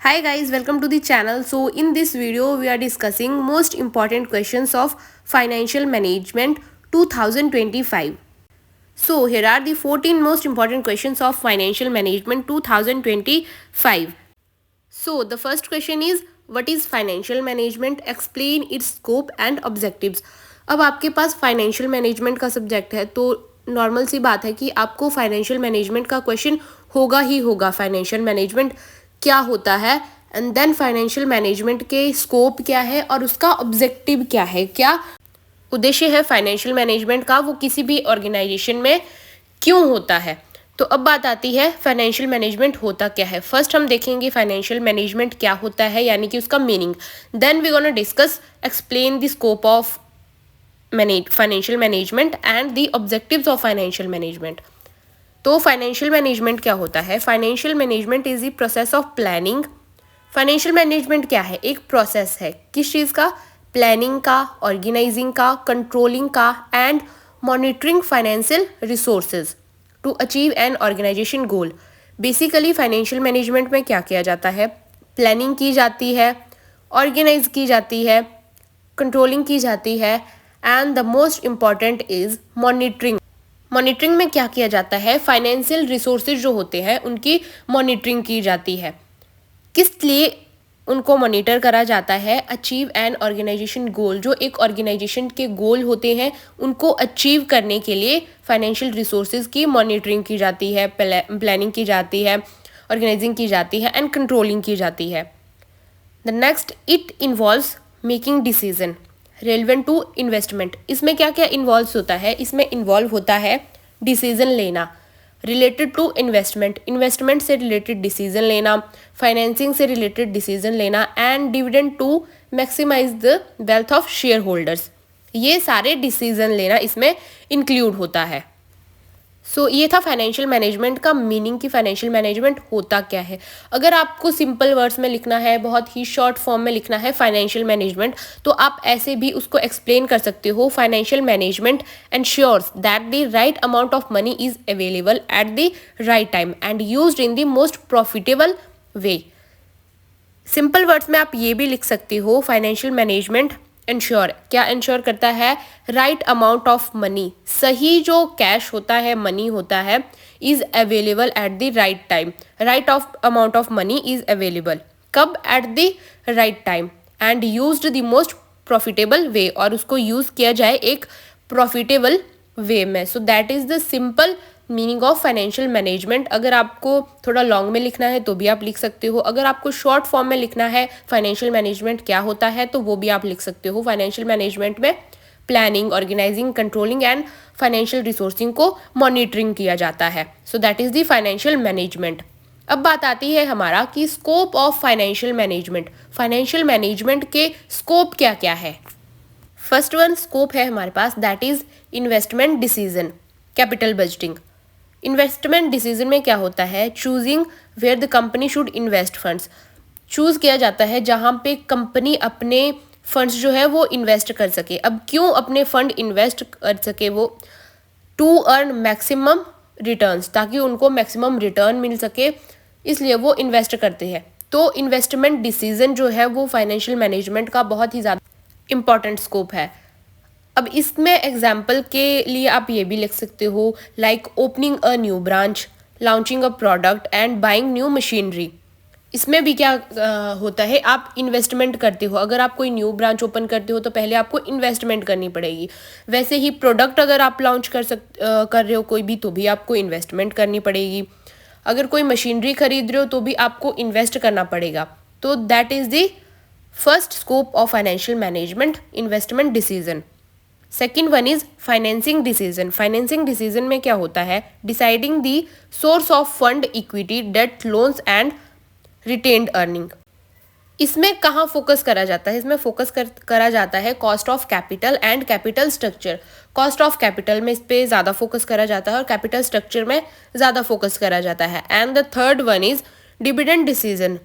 Hi guys, welcome to the channel. So in this video we are discussing most important questions of financial management 2025. So here are the 14 most important questions of financial management 2025. So the first question is, what is financial management? Explain its scope and objectives. अब आपके पास financial management का subject है तो normal सी बात है कि आपको financial management का क्वेश्चन होगा ही होगा। फाइनेंशियल मैनेजमेंट क्या होता है एंड देन फाइनेंशियल मैनेजमेंट के स्कोप क्या है और उसका ऑब्जेक्टिव क्या है, क्या उद्देश्य है फाइनेंशियल मैनेजमेंट का, वो किसी भी ऑर्गेनाइजेशन में क्यों होता है। तो अब बात आती है फाइनेंशियल मैनेजमेंट होता क्या है। फर्स्ट हम देखेंगे फाइनेंशियल मैनेजमेंट क्या होता है, यानी कि उसका meaning. Then we gonna discuss explain the scope of financial management and the objectives of financial management. तो फाइनेंशियल मैनेजमेंट क्या होता है? Financial management is the process of planning. Financial management क्या है? एक प्रोसेस है किस चीज़ का? प्लानिंग का, ऑर्गेनाइजिंग का, कंट्रोलिंग का and monitoring financial resources to achieve an organisation goal. Basically financial management में क्या किया जाता है? प्लानिंग की जाती है, ऑर्गेनाइज की जाती है, कंट्रोलिंग की जाती है and the most important is monitoring. Monitoring में क्या किया जाता है? फाइनेंशियल रिसोर्सेज जो होते हैं उनकी मॉनिटरिंग की जाती है। किस लिए उनको मॉनिटर करा जाता है? अचीव एन ऑर्गेनाइजेशन गोल। जो एक ऑर्गेनाइजेशन के गोल होते हैं उनको अचीव करने के लिए फाइनेंशियल रिसोर्सेज की मॉनिटरिंग की जाती है, प्लानिंग की जाती है, ऑर्गेनाइजिंग की जाती है एंड कंट्रोलिंग की जाती है। The next, it involves making decision relevant to investment. इसमें क्या क्या इन्वॉल्व होता है? इसमें इन्वॉल्व होता है डिसीजन लेना रिलेटेड टू इन्वेस्टमेंट, इन्वेस्टमेंट से रिलेटेड डिसीजन लेना, फाइनेंसिंग से रिलेटेड डिसीजन लेना and dividend to maximise the wealth of share holders. ये सारे डिसीजन लेना इसमें इंक्लूड होता है। सो ये था फाइनेंशियल मैनेजमेंट का मीनिंग कि फाइनेंशियल मैनेजमेंट होता क्या है। अगर आपको सिंपल वर्ड्स में लिखना है, बहुत ही शॉर्ट फॉर्म में लिखना है फाइनेंशियल मैनेजमेंट, तो आप ऐसे भी उसको एक्सप्लेन कर सकते हो। Financial management ensures that the right amount of money is available at the right time and used in the most profitable way. Simple words में आप ये भी लिख सकते हो, फाइनेंशियल मैनेजमेंट इंश्योर क्या इंश्योर करता है? राइट अमाउंट ऑफ मनी, सही जो कैश होता है, मनी होता है, is available at the right time. Right of amount of money is available कब? At the right time and used the most profitable way, और उसको यूज किया जाए एक प्रॉफिटेबल वे में। So that is the simple meaning of financial management. अगर आपको थोड़ा लॉन्ग में लिखना है तो भी आप लिख सकते हो। अगर आपको शॉर्ट फॉर्म में लिखना है फाइनेंशियल मैनेजमेंट क्या होता है तो वो भी आप लिख सकते हो। फाइनेंशियल मैनेजमेंट में planning, organising, controlling and financial resourcing को मॉनिटरिंग किया जाता है। So that is the financial management. अब बात आती है हमारा कि scope of financial management. Financial management के स्कोप क्या क्या है? फर्स्ट वन स्कोप है हमारे पास, that is investment decision, capital budgeting. Investment decision में क्या होता है? Choosing where the company should invest funds. Choose किया जाता है जहाँ पे कंपनी अपने फंड्स जो है वो इन्वेस्ट कर सके। अब क्यों अपने फंड इन्वेस्ट कर सके? वो टू अर्न मैक्सिमम रिटर्न्स, ताकि उनको मैक्सिमम रिटर्न मिल सके, इसलिए वो इन्वेस्ट करते हैं। तो इन्वेस्टमेंट डिसीजन जो है वो फाइनेंशियल मैनेजमेंट का बहुत ही ज़्यादा इंपॉर्टेंट स्कोप है। अब इसमें एग्जाम्पल के लिए आप ये भी लिख सकते हो, like opening a new branch, launching a product and buying new machinery. इसमें भी क्या होता है? आप इन्वेस्टमेंट करते हो। अगर आप कोई न्यू ब्रांच ओपन करते हो तो पहले आपको इन्वेस्टमेंट करनी पड़ेगी। वैसे ही प्रोडक्ट अगर आप लॉन्च कर रहे हो कोई भी, तो भी आपको इन्वेस्टमेंट करनी पड़ेगी। अगर कोई मशीनरी खरीद रहे हो तो भी आपको इन्वेस्ट करना पड़ेगा। तो that is the first scope of financial management, investment decision. Second one is financing decision. Financing decision में क्या होता है? Deciding the source of fund, equity, debt, loans and retained earning. इसमें कहाँ फोकस करा जाता है? इसमें फोकस करा जाता है cost of capital and capital structure. Cost of capital में इस पर ज़्यादा फोकस करा जाता है और कैपिटल स्ट्रक्चर में ज़्यादा फोकस करा जाता है। And the third one is dividend decision.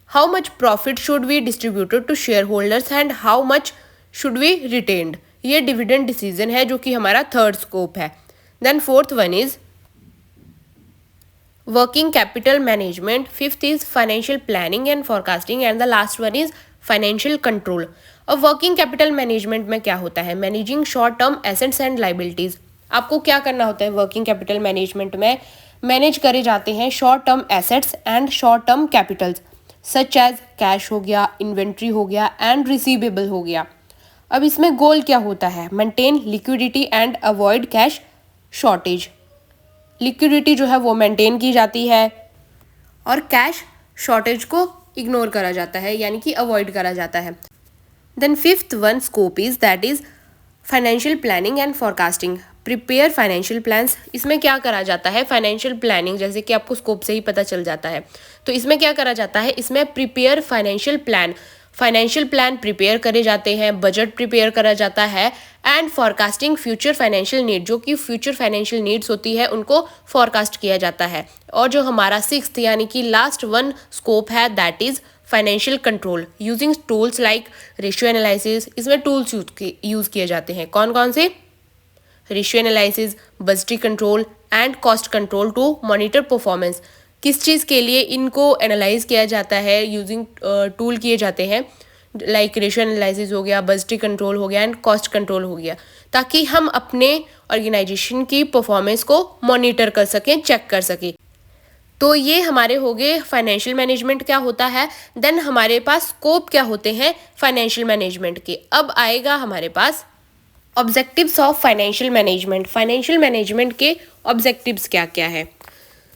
How much profit should be distributed to share holders and how much should be retained. ये डिविडेंड डिसीजन है जो कि हमारा थर्ड स्कोप है। Then fourth one is working capital management, fifth is financial planning and forecasting, and the last one is financial control. अब working capital management में क्या होता है? Managing short term assets and liabilities. आपको क्या करना होता है वर्किंग कैपिटल मैनेजमेंट में? मैनेज करे जाते हैं short term assets and short term capitals such as cash हो गया, इन्वेंट्री हो गया एंड रिसीवेबल हो गया। अब इसमें गोल क्या होता है? Maintain liquidity and avoid cash shortage. Liquidity जो है वो मेंटेन की जाती है और कैश शॉर्टेज को इग्नोर करा जाता है, यानी कि अवॉइड करा जाता है। Then fifth one scope is that is financial planning and forecasting. Prepare financial plans. इसमें क्या करा जाता है? फाइनेंशियल प्लानिंग, जैसे कि आपको स्कोप से ही पता चल जाता है। तो इसमें क्या करा जाता है? इसमें prepare financial plan, financial plan prepare करे जाते हैं, बजट प्रिपेयर करा जाता है and forecasting future financial need, जो कि फ्यूचर फाइनेंशियल नीड्स होती है उनको फॉरकास्ट किया जाता है। और जो हमारा सिक्स्थ यानी कि लास्ट वन स्कोप है that is financial control using tools like ratio analysis. इसमें टूल्स यूज किए जाते हैं। कौन कौन से? Ratio analysis, budgetary control and cost control to monitor performance. किस चीज़ के लिए इनको एनालाइज किया जाता है? यूजिंग टूल किए जाते हैं लाइक रेशियो एनालिसिस हो गया, बजटरी कंट्रोल हो गया एंड कॉस्ट कंट्रोल हो गया, ताकि हम अपने ऑर्गेनाइजेशन की परफॉर्मेंस को मॉनिटर कर सकें, चेक कर सकें। तो ये हमारे हो गए फाइनेंशियल मैनेजमेंट क्या होता है। देन हमारे पास स्कोप क्या होते हैं फाइनेंशियल मैनेजमेंट के। अब आएगा हमारे पास objectives of financial management. Financial management के ऑब्जेक्टिव्स क्या क्या है?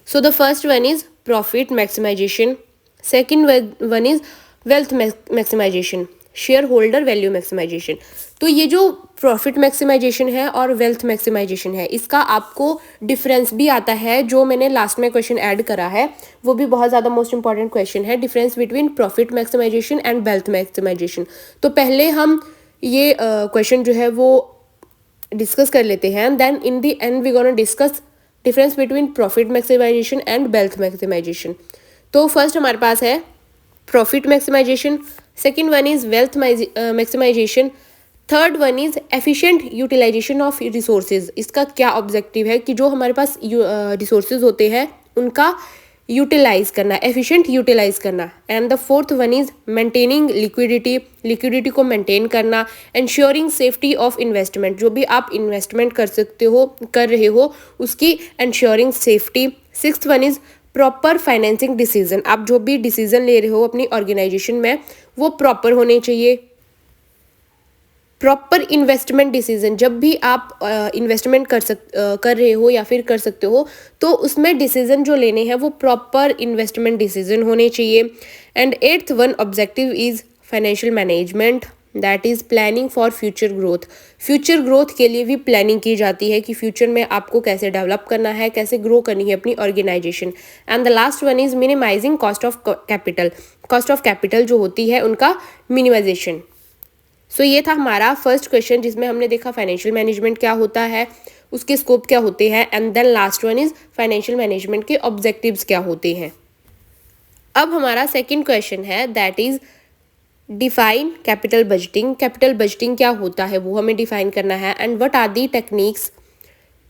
So the first one is profit maximisation, second one is wealth maximisation, shareholder value maximisation. तो ये जो प्रॉफिट मैक्सिमाइजेशन है और वेल्थ मैक्सिमाइजेशन है, इसका आपको डिफरेंस भी आता है, जो मैंने लास्ट में क्वेश्चन ऐड करा है, वो भी बहुत ज़्यादा मोस्ट इंपॉर्टेंट क्वेश्चन है, difference between profit maximisation and wealth maximisation. तो पहले हम ये क्वेश्चन जो है वो डिस्कस कर लेते हैं, then in the end we gonna discuss difference between profit maximisation and wealth maximisation. तो फर्स्ट हमारे पास है profit maximisation, second one is wealth maximisation, third one is efficient utilisation of resources. इसका क्या ऑब्जेक्टिव है कि जो हमारे पास रिसोर्सेज होते हैं उनका यूटिलाइज करना, एफिशिएंट यूटिलाइज करना। And the fourth one is maintaining liquidity, liquidity को मेंटेन करना, एंश्योरिंग सेफ्टी ऑफ इन्वेस्टमेंट, जो भी आप इन्वेस्टमेंट कर रहे हो उसकी ensuring safety. Sixth one is proper financing decision, आप जो भी डिसीजन ले रहे हो अपनी ऑर्गेनाइजेशन में वो प्रॉपर होने चाहिए। प्रॉपर इन्वेस्टमेंट डिसीजन, जब भी आप इन्वेस्टमेंट कर रहे हो या फिर कर सकते हो तो उसमें डिसीजन जो लेने हैं वो प्रॉपर इन्वेस्टमेंट डिसीजन होने चाहिए। And eighth one objective is financial management, that is planning for future growth. Future growth के लिए भी प्लानिंग की जाती है कि फ्यूचर में आपको कैसे डेवलप करना है, कैसे ग्रो करनी है अपनी organisation. And the last one is minimising cost of capital, cost of capital जो होती है उनका मिनिमाइजेशन। सो ये था हमारा फर्स्ट क्वेश्चन, जिसमें हमने देखा फाइनेंशियल मैनेजमेंट क्या होता है, उसके स्कोप क्या होते हैं, and then last one is financial management के ऑब्जेक्टिव्स क्या होते हैं। अब हमारा सेकंड क्वेश्चन है that is define capital budgeting. Capital budgeting क्या होता है वो हमें डिफाइन करना है, and what are the techniques,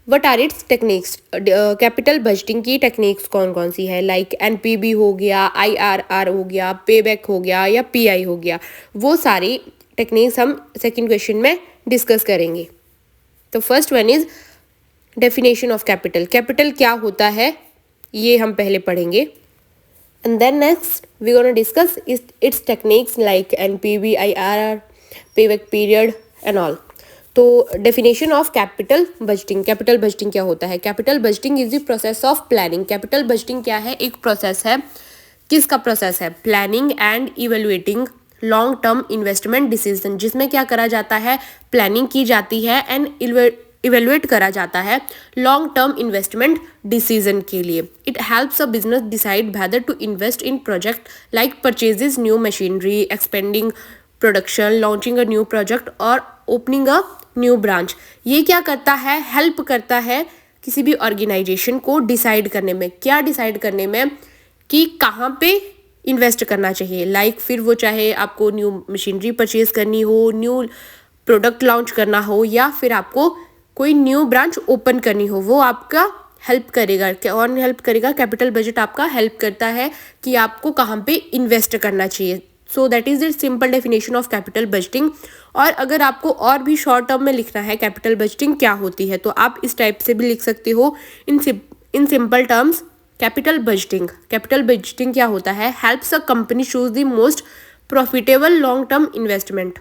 what are its techniques. Capital budgeting की टेक्निक्स कौन कौन सी है, लाइक एनपीबी हो गया, आईआरआर हो गया, पेबैक हो गया या पीआई हो गया, वो सारी टेक्निक्स हम सेकंड क्वेश्चन में डिस्कस करेंगे। तो first one is definition of capital, capital क्या होता है ये हम पहले पढ़ेंगे, and then next we gonna discuss its techniques like NPV, IRR, payback period and all. तो definition of capital budgeting, capital budgeting क्या होता है। Capital budgeting is the process of planning. Capital budgeting क्या है? एक प्रोसेस है, किसका process है? Planning and evaluating long term investment decision, जिसमें क्या करा जाता है, प्लानिंग की जाती है एंड इवेलुएट करा जाता है लॉन्ग टर्म इन्वेस्टमेंट डिसीजन के लिए। It helps a business decide whether to invest in project like purchases new machinery, expending production, launching a new project और ओपनिंग अ न्यू ब्रांच। ये क्या करता है? हेल्प करता है किसी भी ऑर्गेनाइजेशन को डिसाइड करने में, क्या डिसाइड करने में कि कहाँ पे इन्वेस्ट करना चाहिए, लाइक फिर वो चाहे आपको न्यू मशीनरी परचेज करनी हो, न्यू प्रोडक्ट लॉन्च करना हो या फिर आपको कोई न्यू ब्रांच ओपन करनी हो, वो आपका हेल्प करेगा। कौन हेल्प करेगा? कैपिटल बजट आपका हेल्प करता है कि आपको कहाँ पे इन्वेस्ट करना चाहिए। So that is the simple definition of capital budgeting. और अगर आपको और भी शॉर्ट टर्म में लिखना है कैपिटल बजटिंग क्या होती है, तो आप इस टाइप से भी लिख सकते हो in simple terms. Capital budgeting क्या होता है? Helps a company choose the most profitable long term investment.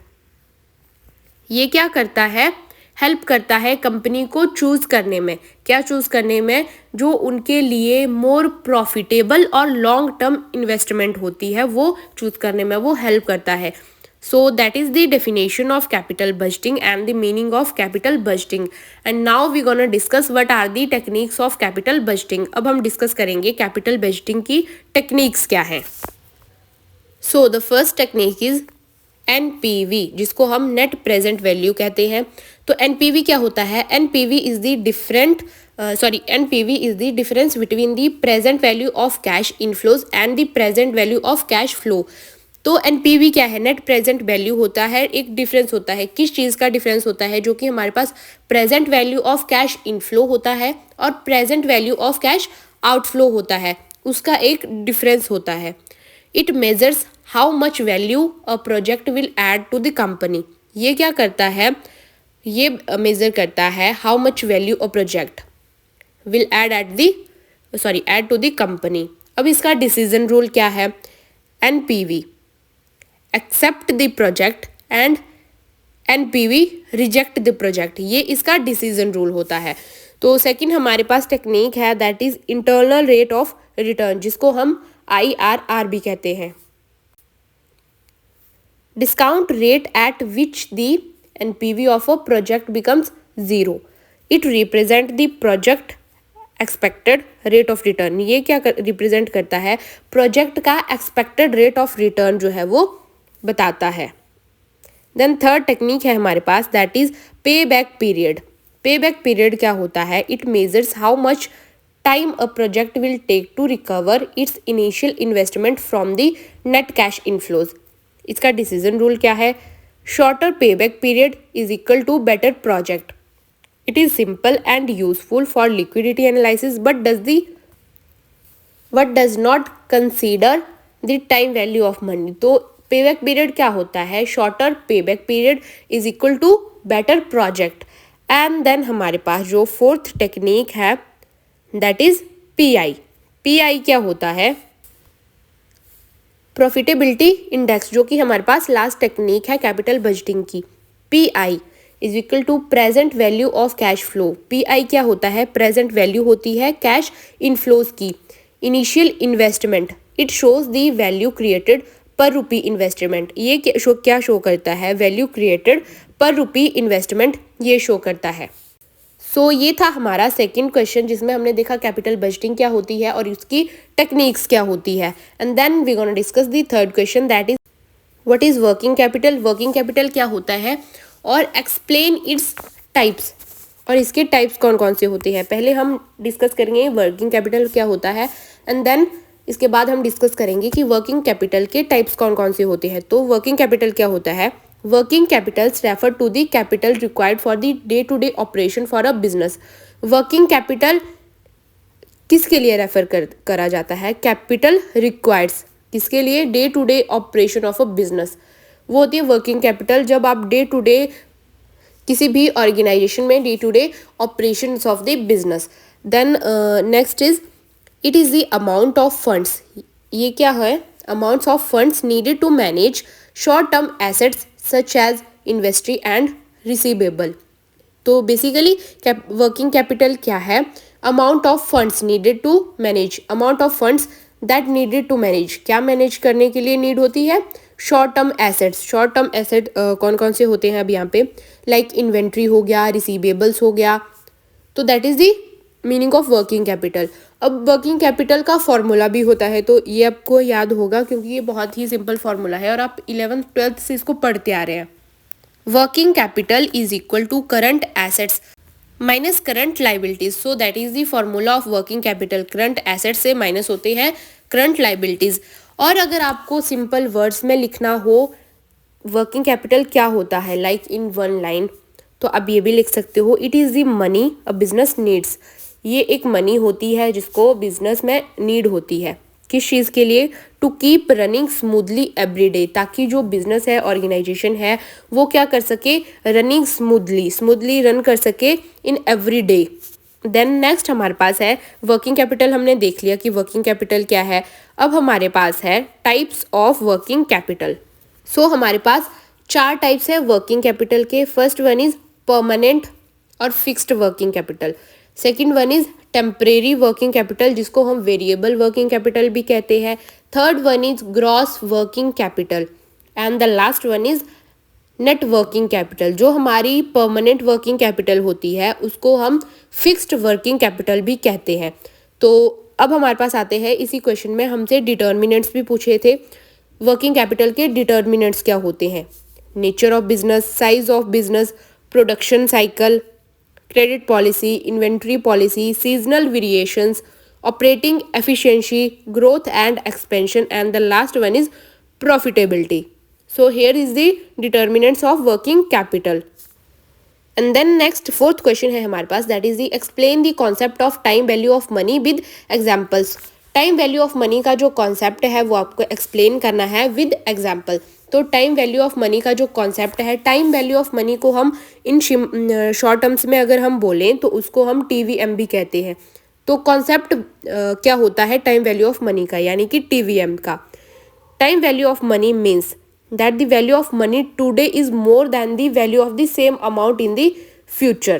ये क्या करता है? हेल्प करता है कंपनी को चूज करने में। क्या चूज करने में? जो उनके लिए मोर प्रॉफिटेबल और लॉन्ग टर्म इन्वेस्टमेंट होती है वो चूज करने में वो हेल्प करता है। So that is the definition of capital budgeting and the meaning of capital budgeting. And now we gonna discuss what are the techniques of capital budgeting. अब हम डिस्कस करेंगे कैपिटल बजटिंग की techniques क्या है। So the first technique is NPV, जिसको हम net present value कहते हैं। तो एनपीवी क्या होता है? NPV is the difference between the present value of cash inflows and the present value of cash flow. तो एनपीवी क्या है? नेट प्रेजेंट वैल्यू होता है। एक डिफरेंस होता है, किस चीज़ का डिफरेंस होता है? जो कि हमारे पास present value of cash inflow होता है और present value of cash outflow होता है, उसका एक डिफरेंस होता है। It measures how much value a project will add to the company. ये क्या करता है? ये मेजर करता है how much value a project will add to the company. अब इसका डिसीजन रूल क्या है? NPV accept the project and NPV reject the project. ये इसका डिसीजन रूल होता है। तो सेकंड हमारे पास टेक्निक है that is internal rate of return, जिसको हम IRR भी कहते हैं। Discount rate at which the NPV of a project becomes 0। It represent the project expected rate of return. ये क्या रिप्रेजेंट करता है? प्रोजेक्ट का एक्सपेक्टेड रेट ऑफ रिटर्न जो है वो बताता है। देन थर्ड टेक्निक है हमारे पास दैट इज पे बैक पीरियड। पे बैक पीरियड क्या होता है? It measures how much time a project will take to recover its initial investment from the net cash inflows. इसका डिसीजन रूल क्या है? शॉर्टर पे back period is equal to better project. It is simple and useful for liquidity analysis but does not consider the time value of money. तो पे back period क्या होता है? Shorter पे back period is equal to better project. And then हमारे पास जो fourth technique है दैट इज PI। PI क्या होता है? प्रॉफिटेबिलिटी इंडेक्स, जो कि हमारे पास लास्ट टेक्निक है कैपिटल बजटिंग की। PI is equal to present value of cash flow. PI क्या होता है? प्रेजेंट वैल्यू होती है कैश इनफ्लोज की। Initial investment, it shows the value created per rupee investment. ये क्या शो करता है? Value created per rupee investment ये शो करता है। सो ये था हमारा सेकंड क्वेश्चन, जिसमें हमने देखा कैपिटल बजटिंग क्या होती है और उसकी टेक्निक्स क्या होती है। And then we gonna discuss the third question that is what is working capital. Working capital क्या होता है और एक्सप्लेन इट्स टाइप्स। और इसके टाइप्स कौन कौन से होते हैं, पहले हम डिस्कस करेंगे वर्किंग कैपिटल क्या होता है एंड देन इसके बाद हम डिस्कस करेंगे कि वर्किंग कैपिटल के टाइप्स कौन कौन से होते हैं। तो वर्किंग कैपिटल क्या होता है? Working capitals refer to the capital required for the day to day operation for a business. Working capital किसके लिए रेफर करा जाता है? कैपिटल रिक्वायर्ड्स किसके लिए? Day to day operation of a business. वो होती है वर्किंग कैपिटल जब आप डे टू डे किसी भी ऑर्गेनाइजेशन में day to day operation of the business. Then next is it is the amount of funds. ये क्या है? Amounts of funds needed to manage short term assets such as inventory and receivable. तो basically working capital क्या है? Amount of funds needed to manage, amount of funds that needed to manage. क्या manage करने के लिए need होती है? Short term assets. Short term asset कौन कौन से होते हैं अब यहाँ पे? लाइक इन्वेंट्री हो गया, रिसीवेबल्स हो गया। तो that is the meaning of working capital. अब वर्किंग कैपिटल का फॉर्मूला भी होता है, तो ये आपको याद होगा क्योंकि ये बहुत ही सिंपल फॉर्मूला है और आप 11th 12th से इसको पढ़ते आ रहे हैं। Working capital is equal to current assets minus current liabilities. So that is the formula of working capital. Current assets से माइनस होते हैं करंट लाइबिलिटीज। और अगर आपको सिंपल वर्ड्स में लिखना हो वर्किंग कैपिटल क्या होता है लाइक इन वन लाइन, तो आप ये भी लिख सकते हो, it is the money a business needs. ये एक मनी होती है जिसको बिजनेस में नीड होती है। किस चीज़ के लिए? To keep running smoothly every day, ताकि जो बिजनेस है, ऑर्गेनाइजेशन है, वो क्या कर सके? रनिंग स्मूथली रन कर सके in every day. Then next हमारे पास है वर्किंग कैपिटल। हमने देख लिया कि वर्किंग कैपिटल क्या है। अब हमारे पास है टाइप्स ऑफ वर्किंग कैपिटल। सो हमारे पास 4 टाइप्स है वर्किंग कैपिटल के। फर्स्ट वन इज परमानेंट और fixed working capital. Second one is temporary working capital, जिसको हम वेरिएबल वर्किंग कैपिटल भी कहते हैं। Third one is gross working capital and the last one is net working capital. जो हमारी permanent working capital होती है उसको हम फिक्स्ड वर्किंग कैपिटल भी कहते हैं। तो अब हमारे पास आते हैं, इसी क्वेश्चन में हमसे डिटर्मिनेंट्स भी पूछे थे। वर्किंग कैपिटल के डिटर्मिनेंट्स क्या होते हैं? Nature of business, size of business, production cycle, credit policy, inventory policy, seasonal variations, operating efficiency, growth and expansion and the last one is profitability. So here is the determinants of working capital. And then next fourth question है हमारे पास, that is the explain the concept of time value of money with examples. Time value of money का जो concept है वो आपको explain करना है with example. तो टाइम वैल्यू ऑफ मनी का जो कॉन्सेप्ट है, टाइम वैल्यू ऑफ मनी को हम इन शॉर्ट टर्म्स में अगर हम बोलें तो उसको हम TVM भी कहते हैं. तो कॉन्सेप्ट क्या होता है टाइम वैल्यू ऑफ मनी का, यानी कि TVM का. Time value of money means that the value of money today is more than the value of the same amount in the future.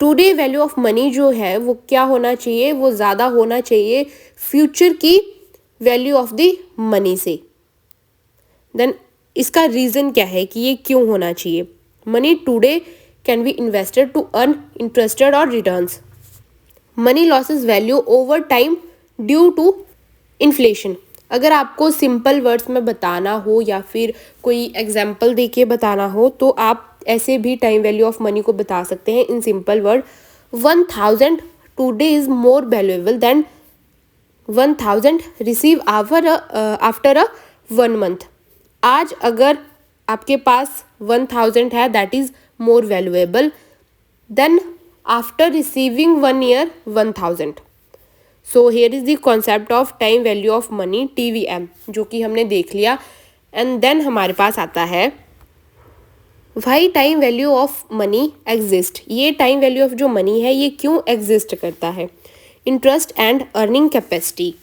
Today value of money जो है वो क्या होना चाहिए? वो ज़्यादा होना चाहिए फ्यूचर की वैल्यू ऑफ द मनी से. देन इसका रीज़न क्या है कि ये क्यों होना चाहिए? Money today can be invested to earn interested और returns. Money loses value over time due to inflation. अगर आपको सिंपल वर्ड्स में बताना हो या फिर कोई एग्जाम्पल देके बताना हो तो आप ऐसे भी टाइम वैल्यू ऑफ मनी को बता सकते हैं इन simple word. 1000 today is more valuable then 1000 receive after a 1 month. आज अगर आपके पास 1000 है that is more valuable then after receiving 1 year 1000. So here is the concept of time value of money TVM, जो कि हमने देख लिया. एंड देन हमारे पास आता है why time value of money exist. ये टाइम वैल्यू ऑफ जो मनी है ये क्यों एग्जिस्ट करता है? Interest and earning capacity.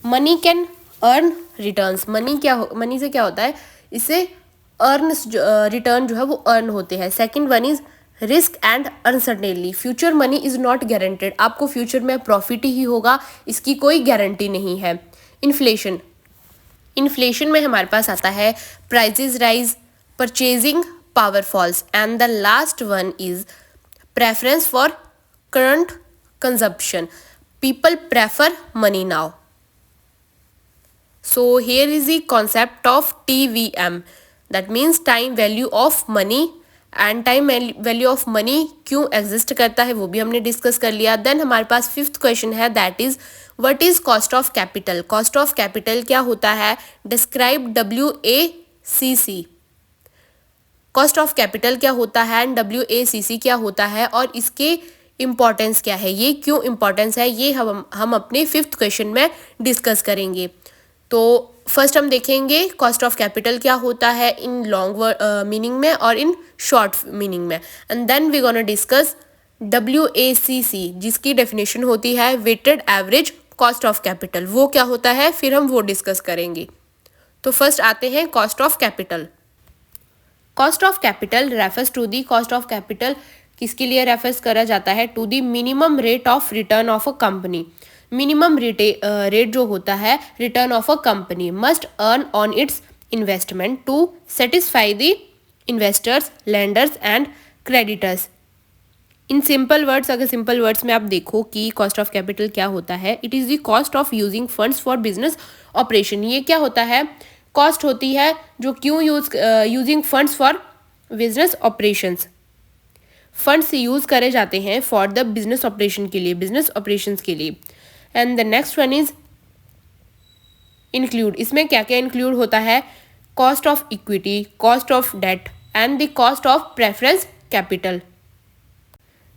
Money can earn returns. Money से क्या होता है? इससे रिटर्न जो है वो अर्न होते हैं. Second one is risk and uncertainty. Future money is not guaranteed. आपको फ्यूचर में प्रॉफिट ही होगा, इसकी कोई गारंटी नहीं है. इन्फ्लेशन में हमारे पास आता है prices rise, purchasing power falls and the last one is preference for current consumption. People prefer money now. So here is the concept of TVM, that means time value of money. And time value of money क्यों exist करता है वो भी हमने discuss कर लिया. Then हमारे पास fifth question है, that is what is cost of capital. Cost of capital क्या होता है? Describe WACC. Cost of capital क्या होता है एंड WACC क्या होता है और इसके इम्पॉर्टेंस क्या है, ये क्यों इम्पॉर्टेंस है, ये हम अपने फिफ्थ क्वेश्चन में डिस्कस करेंगे. तो फर्स्ट हम देखेंगे कॉस्ट ऑफ कैपिटल क्या होता है इन लॉन्ग मीनिंग में और इन शॉर्ट मीनिंग में. And then we gonna discuss WACC, जिसकी डेफिनेशन होती है weighted average cost of capital. वो क्या होता है फिर हम वो डिस्कस करेंगे. तो फर्स्ट आते हैं cost of capital. Cost of capital refers to the. Cost of capital किसके लिए रेफर्स करा जाता है? To the minimum rate of return of a company. Minimum rate जो होता है return of a company must earn on its investment to satisfy the investors, lenders and creditors. In simple words, अगर simple words में आप देखो कि cost of capital क्या होता है, it is the cost of using funds for business operation. ये क्या होता है? कॉस्ट होती है जो क्यों using funds for business operations. Funds use करे जाते हैं फॉर द बिजनेस ऑपरेशन के लिए, बिजनेस ऑपरेशंस के लिए. And the next one is include. इसमें क्या क्या इंक्लूड होता है? Cost of equity, cost of debt and the cost of preference capital.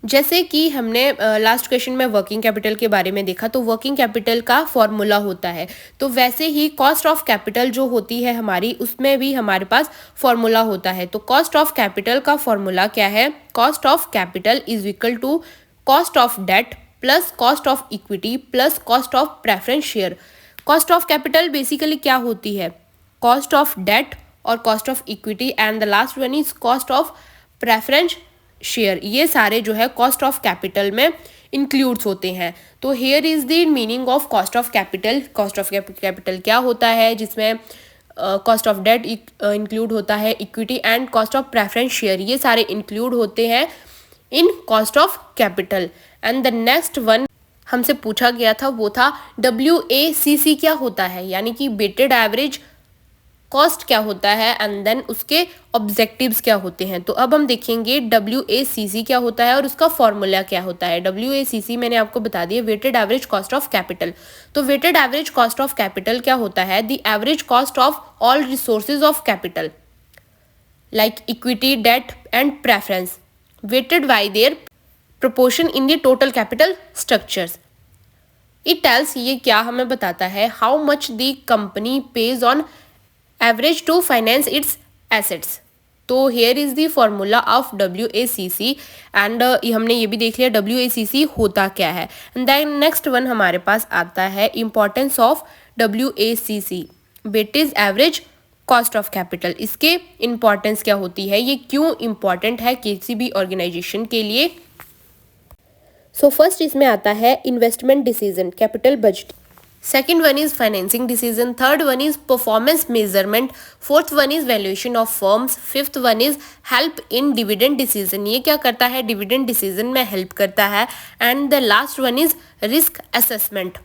जैसे कि हमने लास्ट क्वेश्चन में वर्किंग कैपिटल के बारे में देखा, तो वर्किंग कैपिटल का फॉर्मूला होता है, तो वैसे ही कॉस्ट ऑफ कैपिटल जो होती है हमारी, उसमें भी हमारे पास फॉर्मूला होता है। तो कॉस्ट ऑफ कैपिटल का फॉर्मूला क्या है? Cost of capital is equal to cost of debt plus cost of equity plus cost of preference share. Cost of capital basically क्या होती है? कॉस्ट ऑफ डेट और cost of equity, and the last one is cost of preference share. ये सारे जो है cost of capital में includes होते हैं। तो here is the meaning of cost of capital. Cost of capital क्या होता है? जिसमें कॉस्ट ऑफ डेट इंक्लूड होता है, equity and cost of preference share, ये सारे इंक्लूड होते हैं in cost of capital. And the next one हमसे पूछा गया था वो था WACC क्या होता है, यानी कि वेटेड एवरेज कॉस्ट क्या होता है, एंड देन उसके ऑब्जेक्टिव्स क्या होते हैं। तो अब हम देखेंगे WACC क्या होता है और उसका फॉर्मूला क्या होता है। WACC मैंने आपको बता दिया, weighted average cost of capital. तो weighted average cost of capital क्या होता है? The average cost of all resources of capital like equity, debt and preference weighted by their proportion in the total capital structures. It tells, ये क्या हमें बताता है, how much the company pays on average to finance its assets. तो here is the formula of WACC and हमने ये भी देख लिया WACC होता क्या है। And then next one हमारे पास आता है importance of WACC, weighted average cost of capital. इसके इम्पॉर्टेंस क्या होती है, ये क्यों इम्पॉर्टेंट है किसी भी ऑर्गेनाइजेशन के लिए? सो फर्स्ट इसमें आता है investment decision, capital budget. Second one is financing decision, third one is performance measurement, fourth one is valuation of firms, fifth one is help in dividend decision. ये क्या करता है? डिविडेंड डिसीजन में help करता है। And the last one is risk assessment.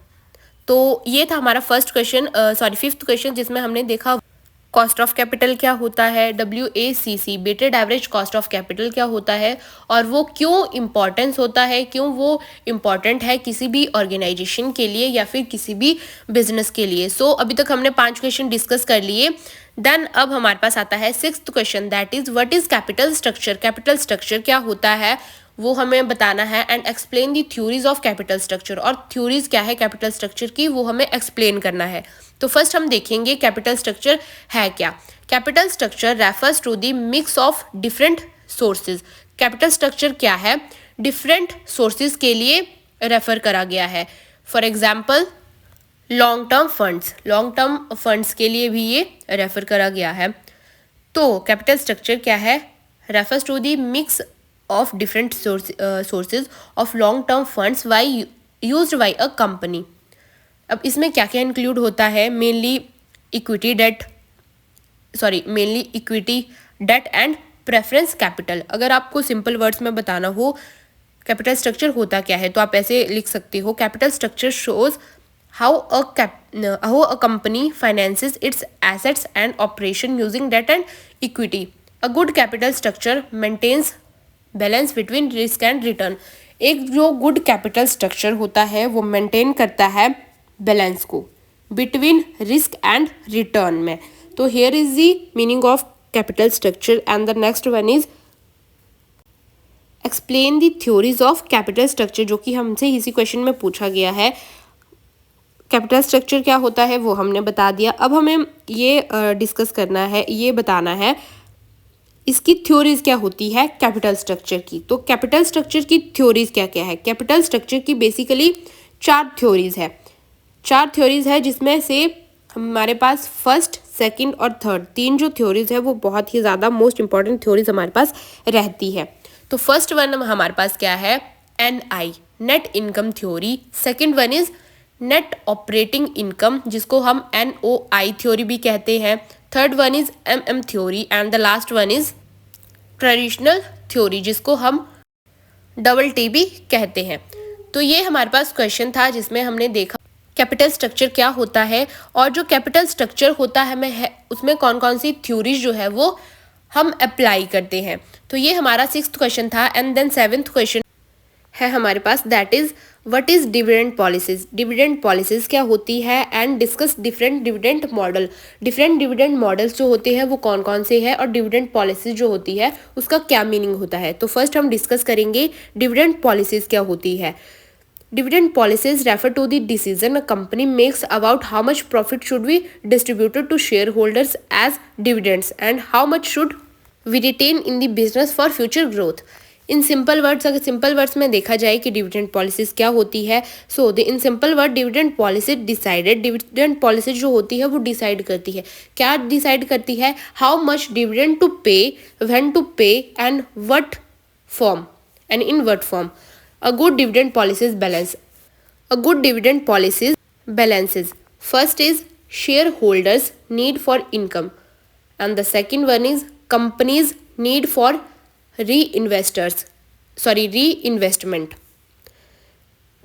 तो ये था हमारा फर्स्ट क्वेश्चन, फिफ्थ क्वेश्चन, जिसमें हमने देखा कॉस्ट ऑफ कैपिटल क्या होता है, WACC weighted average cost of capital क्या होता है, और वो क्यों इम्पॉर्टेंस होता है, क्यों वो इम्पॉर्टेंट है किसी भी ऑर्गेनाइजेशन के लिए या फिर किसी भी बिजनेस के लिए। सो अभी तक हमने 5 क्वेश्चन डिस्कस कर लिए। देन अब हमारे पास आता है 6th question, that is what is capital structure. Capital structure क्या होता है वो हमें बताना है, and explain the theories of capital structure. और थ्योरीज क्या है कैपिटल स्ट्रक्चर की, वो हमें एक्सप्लेन करना है। तो फर्स्ट हम देखेंगे कैपिटल स्ट्रक्चर है क्या। Capital structure refers to the mix of different sources. Capital structure क्या है? डिफरेंट सोर्सेज के लिए रेफर करा गया है। For example long term funds, long term funds के लिए भी ये रेफर करा गया है। तो कैपिटल स्ट्रक्चर क्या है? रेफर्स टू द मिक्स of different sources of long term funds used by a company। अब इसमें क्या क्या इंक्लूड होता है? Mainly equity debt and preference capital. अगर आपको सिंपल वर्ड्स में बताना हो कैपिटल स्ट्रक्चर होता क्या है, तो आप ऐसे लिख सकते हो, capital structure shows how a company finances its assets and operation using debt and equity। A good capital structure maintains balance between risk and return. एक जो गुड कैपिटल स्ट्रक्चर होता है वो मेंटेन करता है बैलेंस को बिटवीन रिस्क एंड रिटर्न में। तो here is the meaning of capital structure. And the next one is explain the theories of capital structure, जो कि हमसे इसी क्वेश्चन में पूछा गया है। कैपिटल स्ट्रक्चर क्या होता है वो हमने बता दिया। अब हमें ये डिस्कस करना है, ये बताना है इसकी थ्योरीज क्या होती है कैपिटल स्ट्रक्चर की। तो कैपिटल स्ट्रक्चर की थ्योरीज क्या क्या है? कैपिटल स्ट्रक्चर की बेसिकली 4 थ्योरीज है। 4 थ्योरीज है जिसमें से हमारे पास फर्स्ट, सेकंड और थर्ड 3 जो थ्योरीज है वो बहुत ही ज़्यादा मोस्ट इंपॉर्टेंट थ्योरीज हमारे पास रहती है। तो फर्स्ट वन हमारे पास क्या है? NI net income theory. Second one is net operating income, जिसको हम NOI थ्योरी भी कहते हैं। Third one is MM theory and the last one is traditional theory, जिसको हम TT भी कहते हैं। तो ये हमारे पास क्वेश्चन था जिसमें हमने देखा कैपिटल स्ट्रक्चर क्या होता है, और जो कैपिटल स्ट्रक्चर होता है उसमें कौन कौन सी थ्योरीज जो है वो हम अप्लाई करते हैं। तो ये हमारा 6th क्वेश्चन था। एंड देन 7th क्वेश्चन है हमारे पास, that is what is dividend policies. Dividend policies क्या होती है and discuss different dividend model. Different dividend models जो होते हैं वो कौन कौन से हैं और डिविडेंड पॉलिसीज जो होती है उसका क्या मीनिंग होता है। तो फर्स्ट हम डिस्कस करेंगे डिविडेंड पॉलिसीज क्या होती है। Dividend policies refer to the decision a company makes about how much profit should be distributed to shareholders as dividends and how much should we retain in the business for future growth. In simple words, अगर simple words में देखा जाए कि dividend policies क्या होती है, so the in simple word dividend policy decided. Dividend policy जो होती है वो डिसाइड करती है, क्या डिसाइड करती है, हाउ मच डिविडेंड टू पे, व्हेन टू पे and what form and in what form. A good dividend policies balance. A good dividend policies balances. First is shareholders' need for income, and the second one is companies' need for reinvestment.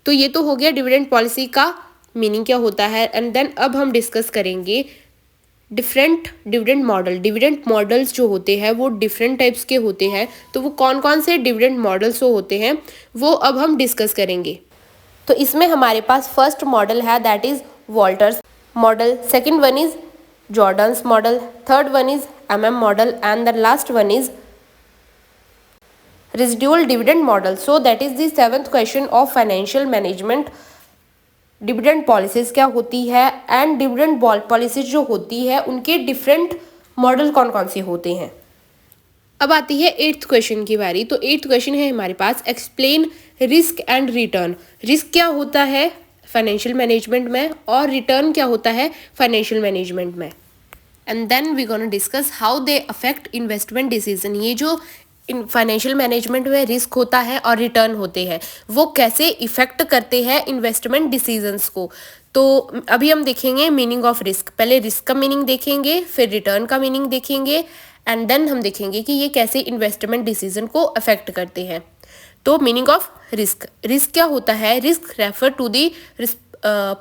तो ये तो हो गया dividend policy का meaning क्या होता है। And then अब हम डिस्कस करेंगे different dividend model. Dividend models जो होते हैं वो डिफरेंट टाइप्स के होते हैं, तो वो कौन कौन से डिविडेंड मॉडल्स जो होते हैं वो अब हम डिस्कस करेंगे। तो इसमें हमारे पास फर्स्ट मॉडल है that is Walter's model, second one is Jordans model, third one is MM model and the last one is residual dividend model. So that is the seventh question of financial management. Dividend policies क्या होती है and dividend policies जो होती है उनके different model कौन कौन से होते हैं। अब आती है एट्थ क्वेश्चन की बारी। तो एट्थ क्वेश्चन है हमारे पास explain risk and return. Risk क्या होता है फाइनेंशियल मैनेजमेंट में और रिटर्न क्या होता है फाइनेंशियल मैनेजमेंट में। And then we gonna discuss how they affect investment decision. ये जो फाइनेंशियल मैनेजमेंट में रिस्क होता है और रिटर्न होते हैं वो कैसे इफेक्ट करते हैं इन्वेस्टमेंट डिसीजंस को। तो अभी हम देखेंगे मीनिंग ऑफ रिस्क। पहले रिस्क का मीनिंग देखेंगे, फिर रिटर्न का मीनिंग देखेंगे एंड देन हम देखेंगे कि ये कैसे इन्वेस्टमेंट डिसीजन को अफेक्ट करते हैं। तो मीनिंग ऑफ रिस्क, रिस्क क्या होता है, risk refer to the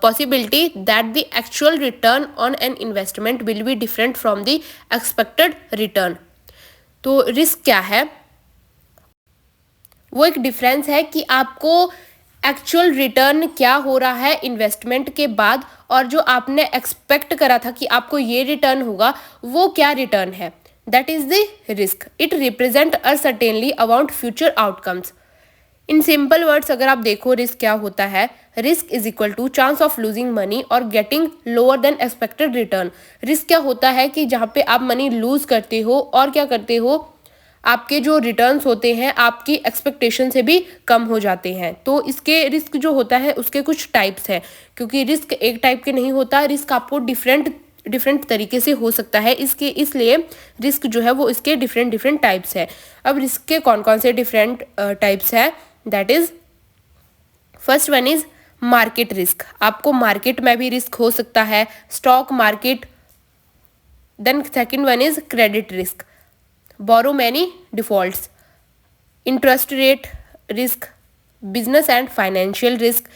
possibility that the actual return on an investment will be different from the expected return. तो रिस्क क्या है, वो एक डिफरेंस है कि आपको एक्चुअल रिटर्न क्या हो रहा है इन्वेस्टमेंट के बाद और जो आपने एक्सपेक्ट करा था कि आपको ये रिटर्न होगा वो क्या रिटर्न है, that is the risk. It represent uncertainty about future outcomes. In simple words अगर आप देखो रिस्क क्या होता है, risk is equal to chance of losing money और getting lower than expected return. Risk क्या होता है कि जहाँ पे आप मनी लूज करते हो और क्या करते हो, आपके जो रिटर्न्स होते हैं आपकी एक्सपेक्टेशन से भी कम हो जाते हैं. तो इसके रिस्क जो होता है उसके कुछ टाइप्स हैं, क्योंकि रिस्क एक टाइप के नहीं होता, रिस्क आपको डिफरेंट तरीके से हो सकता है, इसलिए रिस्क जो है वो इसके डिफरेंट टाइप्स है. अब रिस्क के कौन कौन से डिफरेंट टाइप्स है, that is first one is market risk. आपको मार्केट में भी रिस्क हो सकता है, stock market. Then second one is credit risk, borrow many defaults, interest rate risk, business and financial risk,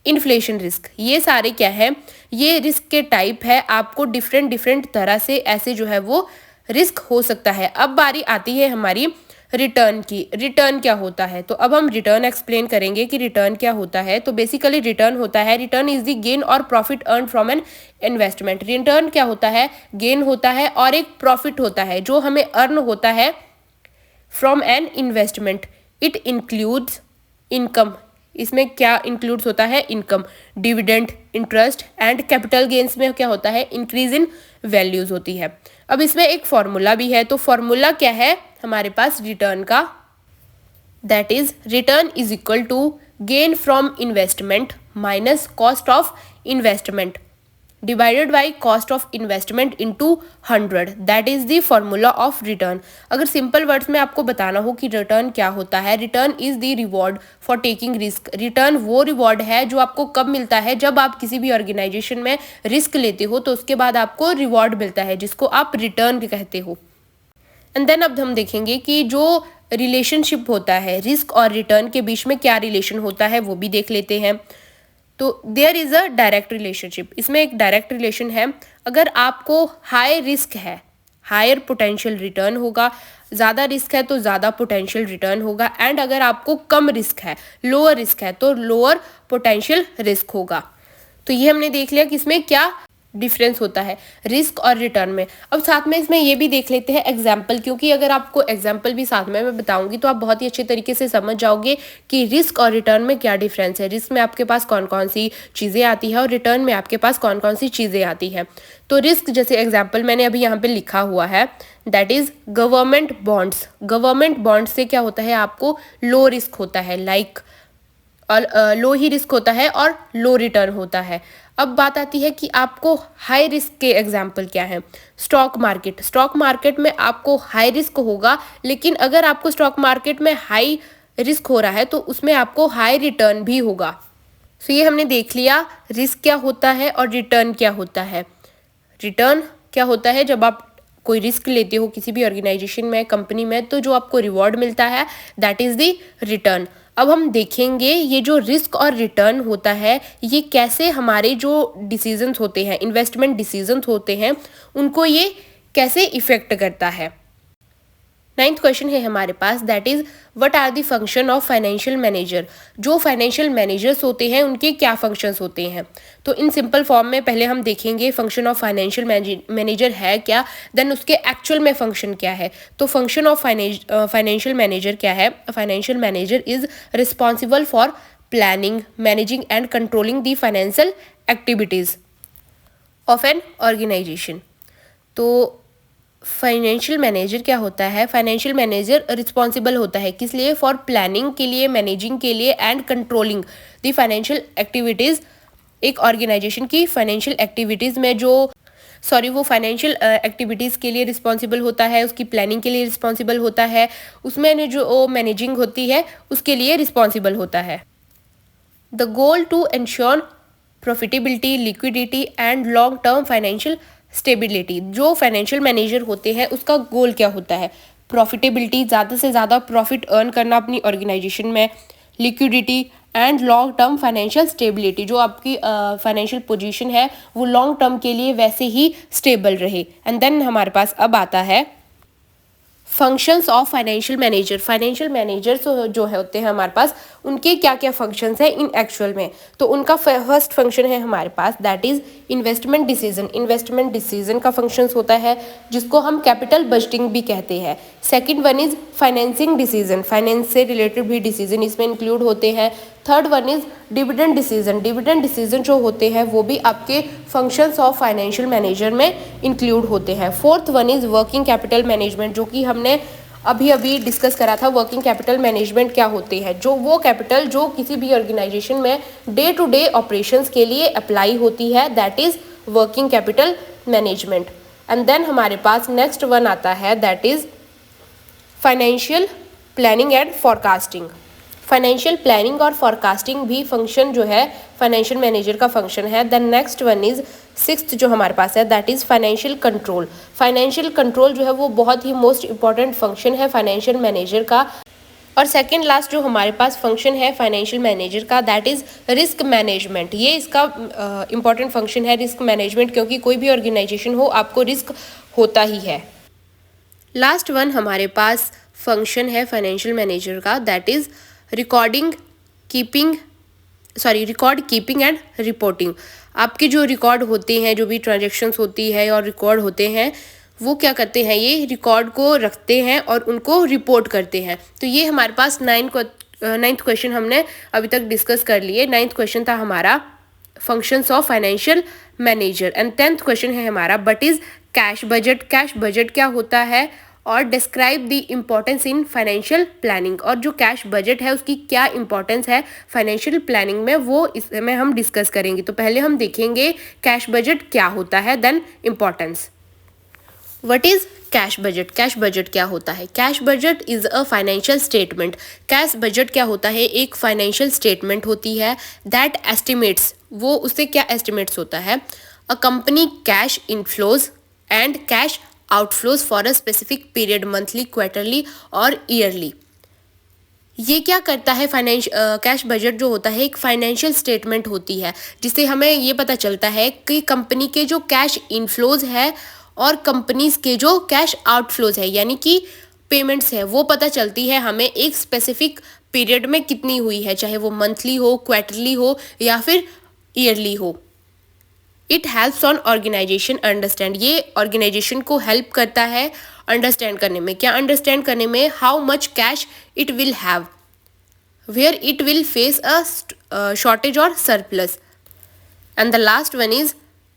inflation risk. ये सारे क्या है, ये रिस्क के टाइप है. आपको डिफरेंट तरह से ऐसे जो है वो रिस्क हो सकता है. अब बारी आती है हमारी रिटर्न की. रिटर्न क्या होता है, तो अब हम रिटर्न एक्सप्लेन करेंगे कि रिटर्न क्या होता है. तो बेसिकली रिटर्न होता है, रिटर्न इज द गेन और profit earn from an investment. Return क्या होता है, गेन होता है और एक प्रॉफिट होता है जो हमें अर्न होता है from an investment. It includes income. इसमें क्या इंक्लूड्स होता है, income, dividend, interest and capital gains में क्या होता है, इंक्रीज इन वैल्यूज होती है. अब इसमें एक फॉर्मूला भी है. तो फॉर्मूला क्या है हमारे पास रिटर्न का, that is return is equal to gain from investment minus cost of investment divided by cost of investment into 100. That is the formula of return. अगर सिंपल वर्ड्स में आपको बताना हो कि रिटर्न क्या होता है, return is the reward for taking risk. Return वो रिवॉर्ड है जो आपको कब मिलता है, जब आप किसी भी ऑर्गेनाइजेशन में रिस्क लेते हो तो उसके बाद आपको रिवॉर्ड मिलता है जिसको आप रिटर्न कहते हो. एंड देन अब हम देखेंगे कि जो रिलेशनशिप होता है रिस्क और रिटर्न के बीच में क्या रिलेशन होता है वो भी देख लेते हैं. तो there is a direct relationship. इसमें एक डायरेक्ट रिलेशन है. अगर आपको हाई रिस्क है, हायर पोटेंशियल रिटर्न होगा, ज़्यादा रिस्क है तो ज़्यादा पोटेंशियल रिटर्न होगा, एंड अगर आपको कम रिस्क है, लोअर रिस्क है, तो लोअर पोटेंशियल रिस्क होगा। तो ये हमने देख लिया कि इसमें क्या डिफरेंस होता है रिस्क और रिटर्न में। अब साथ में इसमें ये भी देख लेते हैं एग्जाम्पल, क्योंकि अगर आपको एग्जाम्पल भी साथ में मैं बताऊंगी तो आप बहुत ही अच्छे तरीके से समझ जाओगे कि रिस्क और रिटर्न में क्या डिफरेंस है। रिस्क में आपके पास कौन कौन सी चीज़ें आती है और रिटर्न में आपके पास कौन कौन सी चीज़ें आती हैं। तो रिस्क जैसे एग्जाम्पल मैंने अभी यहाँ पे लिखा हुआ है, that is government bonds. Government bond से क्या होता है, आपको लो रिस्क होता है, लाइक और लो ही रिस्क होता है और लो रिटर्न होता है। अब बात आती है कि आपको हाई रिस्क के एग्जाम्पल क्या है। स्टॉक मार्केट, स्टॉक मार्केट में आपको हाई रिस्क होगा, लेकिन अगर आपको स्टॉक मार्केट में हाई रिस्क हो रहा है तो उसमें आपको हाई रिटर्न भी होगा। सो ये हमने देख लिया रिस्क क्या होता है और रिटर्न क्या होता है। रिटर्न क्या होता है, जब आप कोई रिस्क लेते हो किसी भी ऑर्गेनाइजेशन में, कंपनी में, तो जो आपको रिवॉर्ड मिलता है दैट इज़ द रिटर्न। अब हम देखेंगे ये जो रिस्क और रिटर्न होता है ये कैसे हमारे जो डिसीजंस होते हैं, इन्वेस्टमेंट डिसीजंस होते हैं, उनको ये कैसे इफेक्ट करता है। 9th क्वेश्चन है हमारे पास, that is what are the function of financial manager. जो फाइनेंशियल मैनेजर्स होते हैं उनके क्या फंक्शंस होते हैं। तो इन सिंपल फॉर्म में पहले हम देखेंगे फंक्शन ऑफ फाइनेंशियल मैनेजर है क्या, देन उसके एक्चुअल में फंक्शन क्या है। तो फंक्शन ऑफ फाइनेंशियल मैनेजर क्या है। Financial manager is responsible for planning, managing and controlling the financial activities of an organisation. तो फाइनेंशियल मैनेजर क्या होता है, फाइनेंशियल मैनेजर रिस्पॉन्सिबल होता है किस लिए, फॉर प्लानिंग के लिए, मैनेजिंग के लिए and controlling the financial activities. एक ऑर्गेनाइजेशन की फाइनेंशियल एक्टिविटीज़ में जो वो फाइनेंशियल एक्टिविटीज़ के लिए रिस्पॉन्सिबल होता है, उसकी प्लानिंग के लिए रिस्पॉन्सिबल होता है, उसमें जो मैनेजिंग होती है उसके लिए रिस्पॉन्सिबल होता है। The goal to ensure profitability, liquidity and long term financial stability. जो फाइनेंशियल मैनेजर होते हैं उसका गोल क्या होता है, प्रॉफिटेबिलिटी, ज़्यादा से ज़्यादा प्रॉफिट अर्न करना अपनी ऑर्गेनाइजेशन में, liquidity and long term financial stability, जो आपकी फाइनेंशियल पोजीशन है वो लॉन्ग टर्म के लिए वैसे ही स्टेबल रहे। एंड देन हमारे पास अब आता है functions of financial manager. Financial managers जो है होते हैं हमारे पास, उनके क्या क्या फंक्शंस हैं इन एक्चुअल में। तो उनका फर्स्ट फंक्शन है हमारे पास that is investment decision. Investment decision का फंक्शंस होता है जिसको हम कैपिटल बजटिंग भी कहते हैं। Second one is financing decision, finance से रिलेटेड भी डिसीजन इसमें इंक्लूड होते हैं। Third one is dividend decision. Dividend decision जो होते हैं वो भी आपके फंक्शंस ऑफ फाइनेंशियल मैनेजर में इंक्लूड होते हैं। Fourth one is working capital management, जो कि हमने अभी डिस्कस करा था। वर्किंग कैपिटल मैनेजमेंट क्या होते हैं, जो वो कैपिटल जो किसी भी ऑर्गेनाइजेशन में डे टू डे ऑपरेशंस के लिए अप्लाई होती है, that is working capital management. And then हमारे पास नेक्स्ट वन आता है that is financial planning and forecasting. Financial planning और फॉरकास्टिंग भी फंक्शन जो है फाइनेंशियल मैनेजर का फंक्शन है। Then next one is sixth जो हमारे पास है that is financial control. Financial control जो है वो बहुत ही मोस्ट इंपॉर्टेंट फंक्शन है फाइनेंशियल मैनेजर का। और सेकेंड लास्ट जो हमारे पास फंक्शन है फाइनेंशियल मैनेजर का दैट इज रिस्क मैनेजमेंट। ये इसका इंपॉर्टेंट फंक्शन है रिस्क मैनेजमेंट, क्योंकि कोई भी ऑर्गेनाइजेशन हो आपको रिस्क होता ही है। लास्ट वन हमारे पास फंक्शन है फाइनेंशियल मैनेजर का that is record keeping and reporting. आपके जो रिकॉर्ड होते हैं, जो भी ट्रांजैक्शंस होती है और रिकॉर्ड होते हैं, वो क्या करते हैं, ये रिकॉर्ड को रखते हैं और उनको रिपोर्ट करते हैं। तो ये हमारे पास 9th क्वेश्चन हमने अभी तक डिस्कस कर लिए। 9th क्वेश्चन था हमारा functions of financial manager. And 10th question है हमारा what is cash budget. Cash budget क्या होता है और describe the importance in financial planning. और जो कैश बजट है उसकी क्या इंपॉर्टेंस है फाइनेंशियल प्लानिंग में, वो इसमें हम डिस्कस करेंगे। तो पहले हम देखेंगे कैश बजट क्या होता है, then importance. What is cash budget. Cash budget क्या होता है, cash budget is a financial statement. Cash budget क्या होता है, एक फाइनेंशियल स्टेटमेंट होती है दैट एस्टिमेट्स, वो उससे क्या एस्टिमेट्स होता है, a company cash inflows and cash outflows for a specific period, monthly, quarterly और ईयरली। ये क्या करता है, कैश बजट जो होता है एक फाइनेंशियल स्टेटमेंट होती है जिससे हमें ये पता चलता है कि कंपनी के जो कैश इनफ्लोज है और कंपनीज के जो कैश आउटफ्लोज है यानी कि पेमेंट्स है वो पता चलती है हमें एक स्पेसिफिक पीरियड में कितनी हुई है, चाहे वो मंथली हो, क्वार्टरली हो या फिर ईयरली हो। It helps on organisation understand, ये ऑर्गेनाइजेशन को हेल्प करता है अंडरस्टैंड करने में। क्या अंडरस्टैंड करने में? How much cash it will have, where it will face a shortage और surplus. And the last one is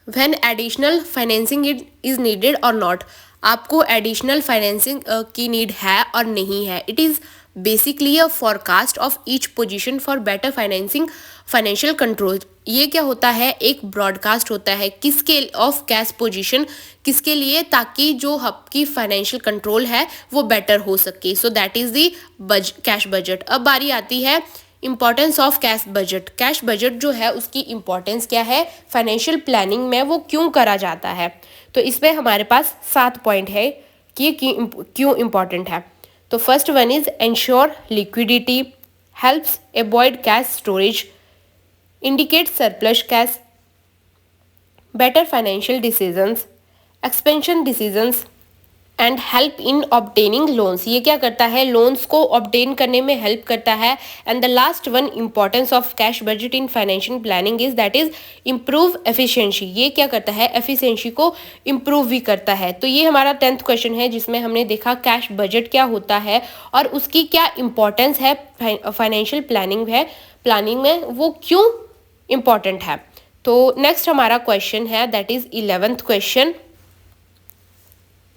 when additional financing it is needed और नॉट, आपको एडिशनल फाइनेंसिंग की नीड है और नहीं है। It is basically a forecast of each position for better financing financial control. ये क्या होता है? एक ब्रॉडकास्ट होता है किसके ऑफ कैश पोजीशन, किसके लिए, ताकि जो आपकी फाइनेंशियल कंट्रोल है वो बेटर हो सके। सो that is the cash budget. अब बारी आती है importance of cash budget. Cash budget जो है उसकी इम्पॉर्टेंस क्या है फाइनेंशियल प्लानिंग में, वो क्यों करा जाता है? तो इसमें हमारे पास 7 पॉइंट है कि ये क्यों इम्पॉर्टेंट है। तो first one is ensure liquidity, helps avoid cash storage, indicate surplus cash, better financial decisions, expansion decisions and help in obtaining loans. ये क्या करता है? लोन्स को ऑब्टेन करने में हेल्प करता है। And the last one importance of cash budget in financial planning is that is improve efficiency. ये क्या करता है? एफिशिएंसी को इम्प्रूव भी करता है। तो ये हमारा 10th क्वेश्चन है जिसमें हमने देखा कैश बजट क्या होता है और उसकी क्या इम्पोर्टेंस है फाइनेंशियल प्लानिंग में वो क्यों इम्पॉर्टेंट है। तो नेक्स्ट हमारा क्वेश्चन है that is 11th question,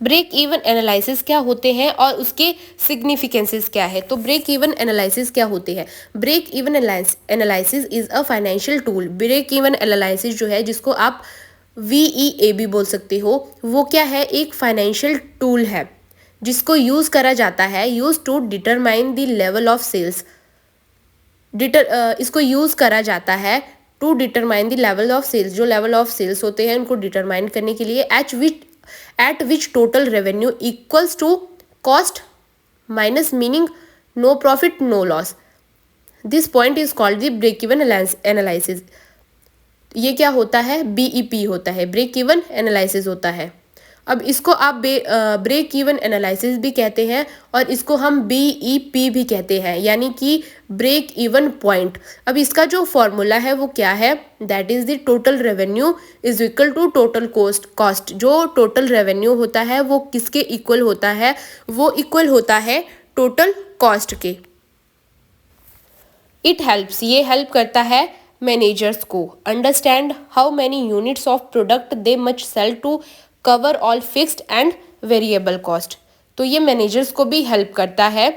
break even analysis क्या होते हैं और उसके सिग्निफिकेंसेस क्या है। तो ब्रेक इवन एनालिसिस क्या होते हैं? Break even analysis is a financial tool. Break even analysis जो है जिसको आप VEAB बोल सकते हो, वो क्या है? एक फाइनेंशियल टूल है जिसको यूज करा जाता है use to determine the level of sales. इसको यूज करा जाता है to determine the level of sales. जो लेवल ऑफ सेल्स होते हैं उनको डिटरमाइन करने के लिए at which total revenue equals to cost minus, meaning no profit no loss. This point is called the break even analysis. ये क्या होता है? BEP होता है, ब्रेक इवन एनालिसिस होता है। अब इसको आप ब्रेक इवन एनालिसिस भी कहते हैं और इसको हम BEP भी कहते हैं, यानी कि ब्रेक इवन पॉइंट। अब इसका जो फॉर्मूला है वो क्या है? That is the total revenue is equal to total cost. जो टोटल रेवेन्यू होता है वो किसके इक्वल होता है? वो इक्वल होता है टोटल कॉस्ट के। इट हेल्प्स, ये हेल्प करता है मैनेजर्स को understand how many units of product they much sell to cover all fixed and variable cost. तो ये मैनेजर्स को भी हेल्प करता है।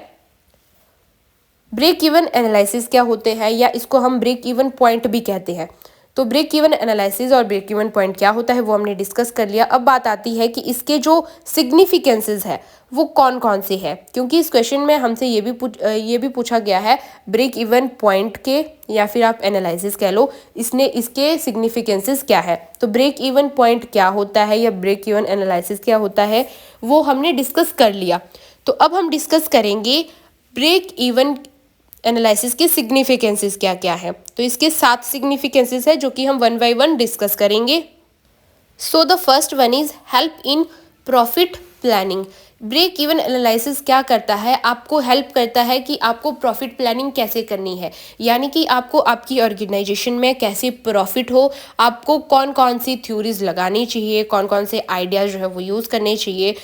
ब्रेक इवन एनालिसिस क्या होते हैं, या इसको हम ब्रेक इवन पॉइंट भी कहते हैं। तो ब्रेक इवन एनालिसिस और ब्रेक इवन पॉइंट क्या होता है वो हमने डिस्कस कर लिया। अब बात आती है कि इसके जो सिग्निफिकेंसेस है वो कौन कौन से हैं, क्योंकि इस क्वेश्चन में हमसे ये भी पूछा गया है ब्रेक इवन पॉइंट के, या फिर आप एनालिसिस कह लो, इसके सिग्निफिकेंसेस क्या है। तो ब्रेक इवन पॉइंट क्या होता है या ब्रेक इवन एनालिसिस क्या होता है वो हमने डिस्कस कर लिया। तो अब हम डिस्कस करेंगे ब्रेक इवन एनालिसिस के सिग्निफिकेंसेस क्या क्या है। तो इसके 7 सिग्निफिकेंसेस है जो कि हम 1 बाय 1 डिस्कस करेंगे। So the first one is help in profit planning. Break even analysis क्या करता है? आपको हेल्प करता है कि आपको प्रॉफिट प्लानिंग कैसे करनी है, यानी कि आपको आपकी ऑर्गेनाइजेशन में कैसे प्रॉफिट हो, आपको कौन कौन सी थ्योरीज लगानी चाहिए, कौन कौन से आइडियाज जो है वो यूज़ करने चाहिए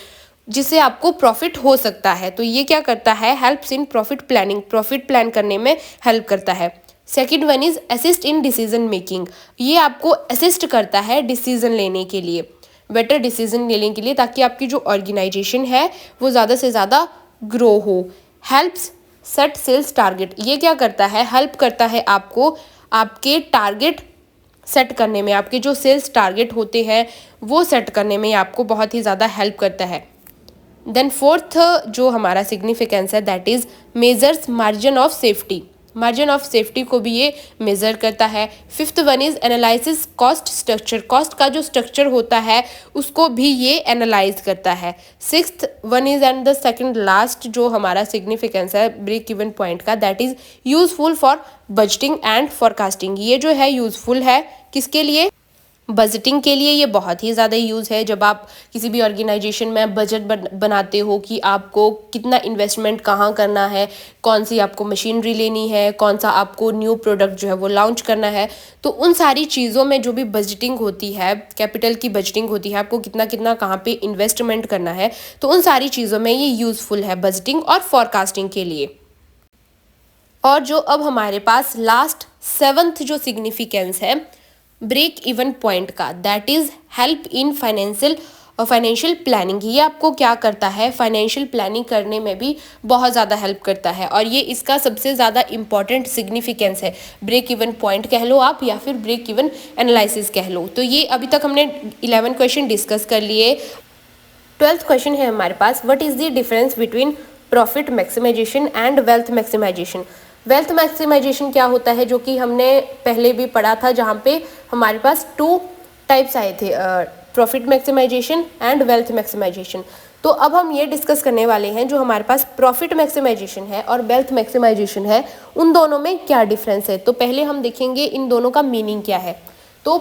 जिससे आपको प्रॉफिट हो सकता है। तो ये क्या करता है? Helps in profit planning, profit plan करने में हेल्प करता है। Second one is assist in decision making. ये आपको असिस्ट करता है डिसीजन लेने के लिए, बेटर डिसीजन लेने के लिए, ताकि आपकी जो ऑर्गेनाइजेशन है वो ज़्यादा से ज़्यादा ग्रो हो। Helps set sales target. ये क्या करता है? हेल्प करता है आपको आपके टारगेट सेट करने में, आपके जो सेल्स टारगेट होते हैं वो सेट करने में आपको बहुत ही ज़्यादा हेल्प करता है। देन फोर्थ जो हमारा सिग्निफिकेंस है that is measures margin of safety. Margin of safety को भी ये मेज़र करता है। Fifth one is analysis cost structure. Cost का जो स्ट्रक्चर होता है उसको भी ये एनालाइज करता है। Sixth one is and the second last जो हमारा सिग्निफिकेंस है ब्रेक इवन पॉइंट का that is useful for budgeting and forecasting. ये जो है यूजफुल है किसके लिए? बजटिंग के लिए ये बहुत ही ज़्यादा यूज़ है। जब आप किसी भी ऑर्गेनाइजेशन में बजट बनाते हो कि आपको कितना इन्वेस्टमेंट कहाँ करना है, कौन सी आपको मशीनरी लेनी है, कौन सा आपको न्यू प्रोडक्ट जो है वो लॉन्च करना है, तो उन सारी चीज़ों में जो भी बजटिंग होती है, कैपिटल की बजटिंग होती है, आपको कितना कितना कहाँ पे इन्वेस्टमेंट करना है, तो उन सारी चीज़ों में ये यूज़फुल है बजटिंग और फॉरकास्टिंग के लिए। और जो अब हमारे पास लास्ट 7th जो सिग्निफिकेंस है ब्रेक इवन पॉइंट का, that is help in financial planning. ये आपको क्या करता है, फाइनेंशियल प्लानिंग करने में भी बहुत ज़्यादा हेल्प करता है और ये इसका सबसे ज़्यादा इंपॉर्टेंट सिग्निफिकेंस है। ब्रेक इवन पॉइंट कह लो आप या फिर ब्रेक इवन एनालिसिस कह लो। तो ये अभी तक हमने 11 क्वेश्चन डिस्कस कर लिए। 12th क्वेश्चन है हमारे पास, what is the difference between profit maximisation and wealth maximisation. Wealth maximisation क्या होता है, जो कि हमने पहले भी पढ़ा था, जहाँ पे हमारे पास 2 टाइप्स आए थे, profit maximisation and wealth maximisation. तो अब हम ये डिस्कस करने वाले हैं जो हमारे पास प्रॉफिट मैक्सिमाइजेशन है और वेल्थ मैक्सिमाइजेशन है, उन दोनों में क्या डिफरेंस है। तो पहले हम देखेंगे इन दोनों का मीनिंग क्या है। तो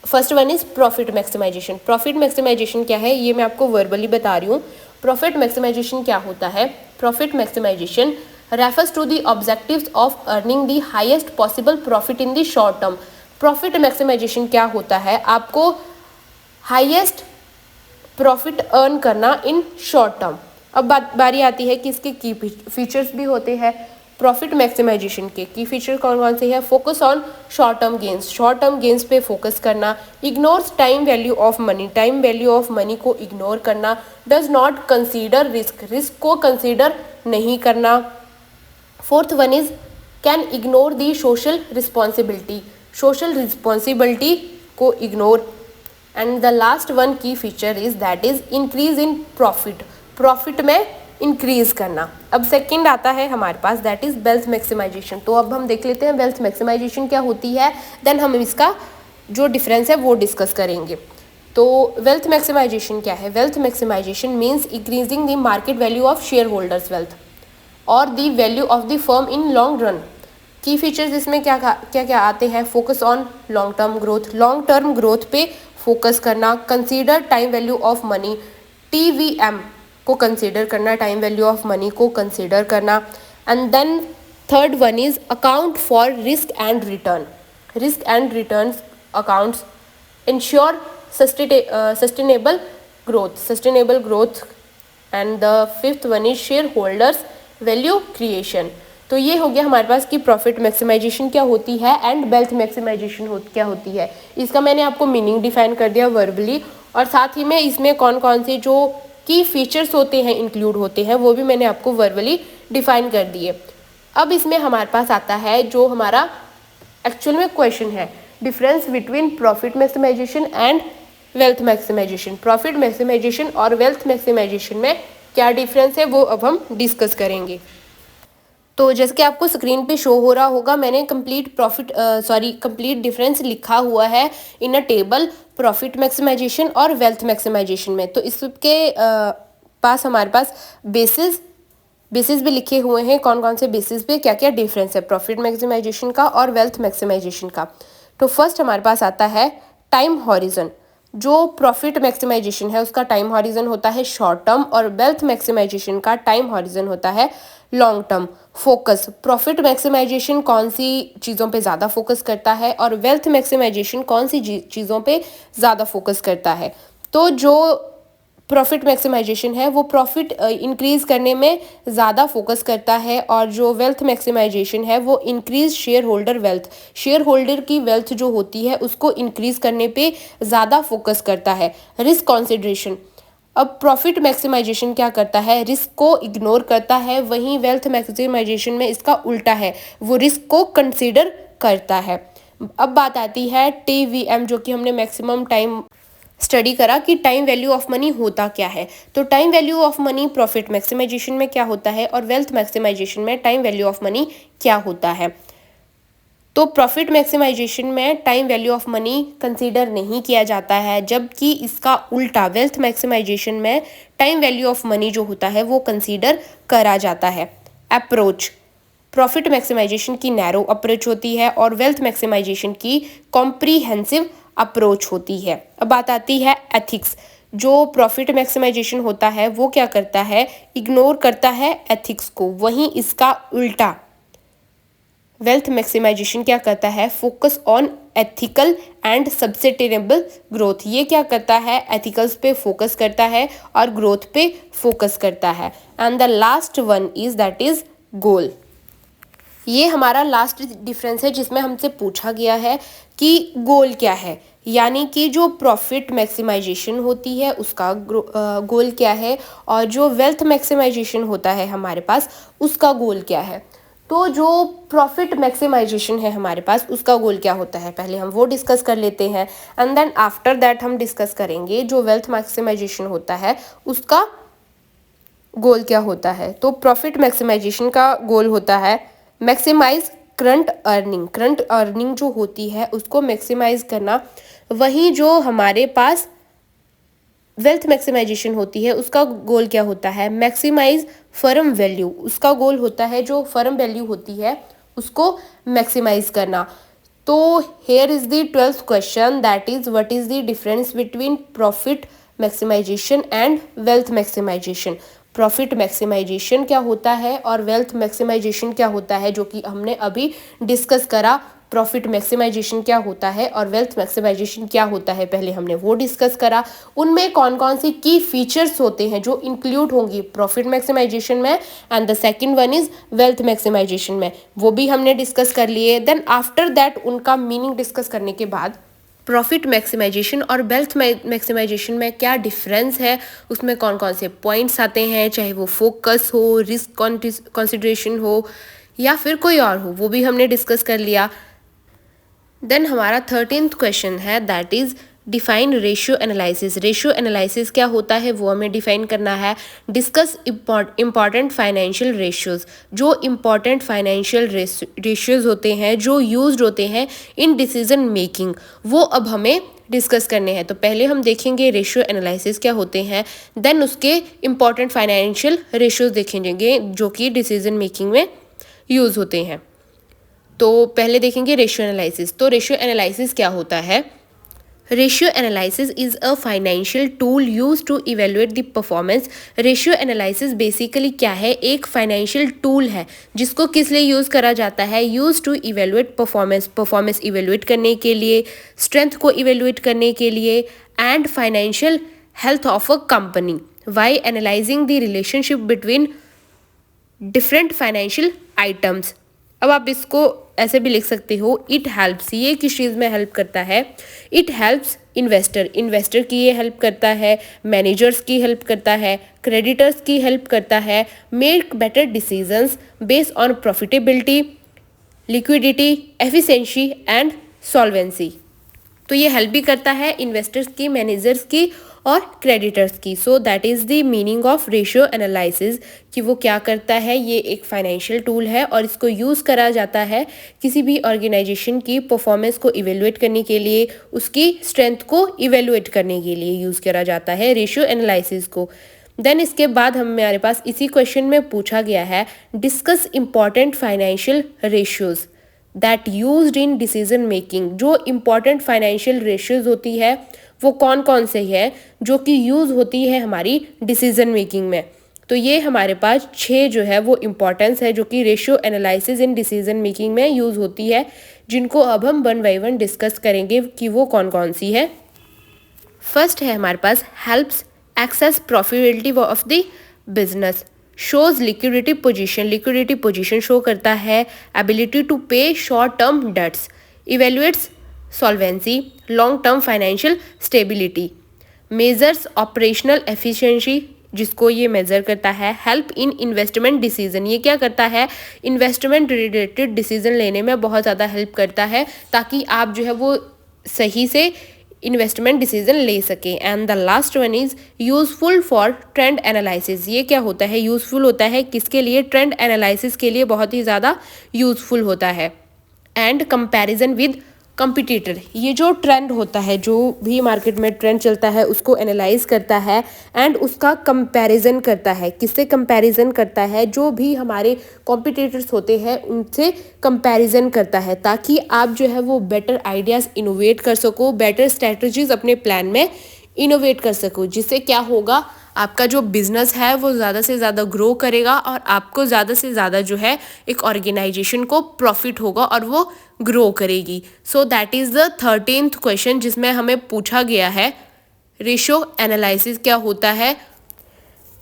first one is profit maximisation. Profit maximisation क्या है ये मैं आपको वर्बली बता रही हूँ। प्रॉफिट मैक्सिमाइजेशन क्या होता है, profit maximisation refers to the objectives of earning the highest possible profit in the short term। Profit maximisation क्या होता है, आपको हाईएस्ट प्रॉफिट अर्न करना इन शॉर्ट टर्म। अब बारी आती है कि इसके की फीचर्स भी होते हैं। प्रॉफिट मैक्सिमाइजेशन के की फीचर कौन कौन से हैं, focus on short term gains, short term gains पे फोकस करना, ignores time value of money, time value of money को इग्नोर करना, does not consider risk, risk को कंसीडर नहीं करना। Fourth one is can ignore the social responsibility, social responsibility को ignore. And the last one key feature is that is increase in profit, profit में increase करना। अब second आता है हमारे पास दैट इज वेल्थ मैक्सिमाइजेशन। तो अब हम देख लेते हैं वेल्थ मैक्सिमाइजेशन क्या होती है, देन हम इसका जो डिफरेंस है वो डिस्कस करेंगे। तो वेल्थ मैक्सिमाइजेशन क्या है, wealth maximisation means increasing the market value of share holders wealth और the value of the firm in long run. Key features इसमें क्या क्या आते हैं, focus on long term growth, long term growth पे focus करना, consider time value of money, TVM को consider करना, टाइम वैल्यू ऑफ मनी को कंसीडर करना। And then third one is account for risk and return, risk and return accounts, ensure sustainable growth. And the fifth one is share holders value creation. तो ये हो गया हमारे पास कि profit maximisation क्या होती है एंड वेल्थ मैक्सिमाइजेशन क्या होती है। इसका मैंने आपको मीनिंग डिफाइन कर दिया वर्बली, और साथ ही में इसमें कौन कौन से जो की फीचर्स होते हैं इंक्लूड होते हैं वो भी मैंने आपको वर्बली डिफाइन कर दिए। अब इसमें हमारे पास आता है जो हमारा एक्चुअल में क्वेश्चन है, difference between profit maximisation and wealth maximisation. Profit maximisation और वेल्थ मैक्सिमाइजेशन में क्या डिफरेंस है वो अब हम डिस्कस करेंगे। तो जैसे कि आपको स्क्रीन पे शो हो रहा होगा, मैंने कंप्लीट डिफरेंस लिखा हुआ है इन अ टेबल प्रॉफिट मैक्सिमाइजेशन और वेल्थ मैक्सिमाइजेशन में। तो इसके पास हमारे पास बेसिस भी लिखे हुए हैं, कौन कौन से बेसिस पे क्या क्या डिफरेंस है प्रॉफिट मैक्सिमाइजेशन का और वेल्थ मैक्सिमाइजेशन का। तो फर्स्ट हमारे पास आता है टाइम हॉरिजन। जो प्रॉफिट मैक्सिमाइजेशन है उसका टाइम हॉरिजन होता है शॉर्ट टर्म और वेल्थ मैक्सिमाइजेशन का टाइम हॉरिजन होता है long term. Focus, profit maximisation कौन सी चीज़ों पे ज़्यादा फोकस करता है और वेल्थ मैक्सिमाइजेशन कौन सी चीज़ों पे ज़्यादा फोकस करता है। तो जो प्रॉफिट मैक्सिमाइजेशन है वो प्रॉफिट इंक्रीज करने में ज़्यादा फोकस करता है और जो वेल्थ मैक्सिमाइजेशन है वो increase share holder wealth, share holder की वेल्थ जो होती है उसको इंक्रीज करने पे ज़्यादा फोकस करता है। रिस्क कॉन्सिडरेशन, अब प्रॉफिट मैक्सिमाइजेशन क्या करता है, रिस्क को इग्नोर करता है, वहीं वेल्थ मैक्सिमाइजेशन में इसका उल्टा है, वो रिस्क को कंसीडर करता है। अब बात आती है TVM, जो कि हमने मैक्सिमम टाइम स्टडी करा कि टाइम वैल्यू ऑफ मनी होता क्या है। तो time value of money profit maximisation में क्या होता है और वेल्थ मैक्सिमाइजेशन में टाइम वैल्यू ऑफ मनी क्या होता है। तो प्रॉफिट मैक्सिमाइजेशन में time value of money consider नहीं किया जाता है, जबकि इसका उल्टा वेल्थ मैक्सिमाइजेशन में टाइम वैल्यू ऑफ मनी जो होता है वो कंसीडर करा जाता है। अप्रोच, प्रॉफिट मैक्सिमाइजेशन की नैरो अप्रोच होती है और वेल्थ मैक्सिमाइजेशन की कॉम्प्रीहेंसिव अप्रोच होती है। अब बात आती है एथिक्स। जो प्रॉफिट मैक्सिमाइजेशन होता है वो क्या करता है, इग्नोर करता है एथिक्स को। वहीं इसका उल्टा वेल्थ मैक्सिमाइजेशन क्या करता है, focus on ethical and sustainable growth. ये क्या करता है, एथिकल्स पे फोकस करता है और ग्रोथ पे फोकस करता है। And the last one is that is goal. ये हमारा लास्ट डिफरेंस है जिसमें हमसे पूछा गया है कि गोल क्या है, यानी कि जो प्रॉफिट मैक्सिमाइजेशन होती है उसका गोल क्या है और जो वेल्थ मैक्सिमाइजेशन होता है हमारे पास उसका गोल क्या है। तो जो प्रॉफिट मैक्सिमाइजेशन है हमारे पास उसका गोल क्या होता है, पहले हम वो डिस्कस कर लेते हैं एंड देन आफ्टर दैट हम डिस्कस करेंगे जो वेल्थ मैक्सिमाइजेशन होता है उसका गोल क्या होता है। तो प्रॉफिट मैक्सिमाइजेशन का गोल होता है maximise current earning. Current earning जो होती है उसको मैक्सिमाइज करना। वहीं जो हमारे पास वेल्थ मैक्सिमाइजेशन होती है उसका गोल क्या होता है, मैक्सिमाइज फर्म वैल्यू। उसका गोल होता है जो फर्म वैल्यू होती है उसको मैक्सिमाइज करना। तो here is the 12th question, that is what is the difference between profit maximisation and wealth maximisation. Profit maximisation क्या होता है और वेल्थ मैक्सिमाइजेशन क्या होता है, जो कि हमने अभी डिस्कस करा। प्रॉफिट मैक्सिमाइजेशन क्या होता है और वेल्थ मैक्सिमाइजेशन क्या होता है, पहले हमने वो डिस्कस करा। उनमें कौन कौन सी की फीचर्स होते हैं जो इंक्लूड होंगी प्रॉफिट मैक्सिमाइजेशन में and the second one is wealth maximisation में, वो भी हमने डिस्कस कर लिए। देन आफ्टर दैट उनका मीनिंग डिस्कस करने के बाद प्रॉफिट मैक्सिमाइजेशन और वेल्थ मैक्सिमाइजेशन में क्या डिफरेंस है, उसमें कौन कौन से पॉइंट्स आते हैं, चाहे वो फोकस हो, रिस्क कंसिडरेशन हो या फिर कोई और हो, वो भी हमने डिस्कस कर लिया। देन हमारा 13th क्वेश्चन है that is define ratio analysis. Ratio analysis क्या होता है वो हमें डिफाइन करना है। Discuss important financial ratios. जो इम्पॉर्टेंट फाइनेंशियल रेशियोज होते हैं जो यूज्ड होते हैं इन डिसीजन मेकिंग, वो अब हमें डिस्कस करने हैं। तो पहले हम देखेंगे रेशियो एनालिसिस क्या होते हैं, देन उसके इम्पॉर्टेंट फाइनेंशियल रेशियोज देखेंगे जो कि डिसीजन मेकिंग में यूज़ होते हैं। तो पहले देखेंगे रेशियो एनालिसिस। तो रेशियो एनालिसिस क्या होता है, ratio analysis is a financial tool use to evaluate the performance. Ratio analysis basically क्या है, एक फाइनेंशियल टूल है जिसको किस लिए यूज़ करा जाता है, use to evaluate performance. Performance evaluate करने के लिए, स्ट्रेंथ को इवेलुएट करने के लिए and financial health of a company by analysing the relationship between different financial items. अब आप इसको ऐसे भी लिख सकते हो, इट हेल्प्स। ये किस चीज़ में हेल्प करता है, इट हेल्प्स इन्वेस्टर की ये हेल्प करता है, मैनेजर्स की हेल्प करता है, क्रेडिटर्स की हेल्प करता है, make better decisions based on profitability, liquidity, efficiency and solvency. तो ये हेल्प भी करता है इन्वेस्टर्स की, मैनेजर्स की और क्रेडिटर्स की। So that is the meaning of ratio analysis, कि वो क्या करता है, ये एक फाइनेंशियल टूल है और इसको यूज़ करा जाता है किसी भी ऑर्गेनाइजेशन की परफॉर्मेंस को इवेलुएट करने के लिए, उसकी स्ट्रेंथ को इवेलुएट करने के लिए यूज़ करा जाता है रेशियो एनालिसिस को। देन इसके बाद हमारे पास इसी क्वेश्चन में पूछा गया है, discuss important financial ratios that used in decision making. जो इम्पॉर्टेंट फाइनेंशियल रेशियोज होती है वो कौन कौन से हैं जो कि यूज़ होती है हमारी डिसीजन मेकिंग में। तो ये हमारे पास 6 जो है वो इम्पॉर्टेंस है जो कि ratio analysis in decision making में यूज़ होती है, जिनको अब हम 1 बाय 1 डिस्कस करेंगे कि वो कौन कौन सी है। फर्स्ट है हमारे पास helps assess profitability of the business, shows liquidity position show करता है, ability to pay short term debts, evaluates solvency, long term financial stability, measures operational efficiency जिसको ये मेजर करता है, हेल्प इन इन्वेस्टमेंट डिसीजन। ये क्या करता है, इन्वेस्टमेंट रिलेटेड डिसीजन लेने में बहुत ज़्यादा हेल्प करता है ताकि आप जो है वो सही से इन्वेस्टमेंट डिसीजन ले सकें। And the last one is useful for trend analysis. ये क्या होता है, यूजफुल होता है किसके लिए, ट्रेंड एनालिसिस के लिए बहुत ही ज़्यादा यूजफुल होता है। एंड कंपैरिजन विद कंपिटिटर, ये जो ट्रेंड होता है, जो भी मार्केट में ट्रेंड चलता है उसको एनालाइज करता है एंड उसका कंपैरिजन करता है। किससे कंपैरिजन करता है? जो भी हमारे कॉम्पिटिटर्स होते हैं उनसे कंपैरिजन करता है, ताकि आप जो है वो बेटर आइडियाज़ इनोवेट कर सको, बेटर स्ट्रेटजीज अपने प्लान में इनोवेट कर सको, जिससे क्या होगा, आपका जो बिजनेस है वो ज़्यादा से ज़्यादा ग्रो करेगा और आपको ज़्यादा से ज़्यादा जो है एक ऑर्गेनाइजेशन को प्रॉफिट होगा और वो ग्रो करेगी। So that is the 13th question जिसमें हमें पूछा गया है रेशो एनालिसिस क्या होता है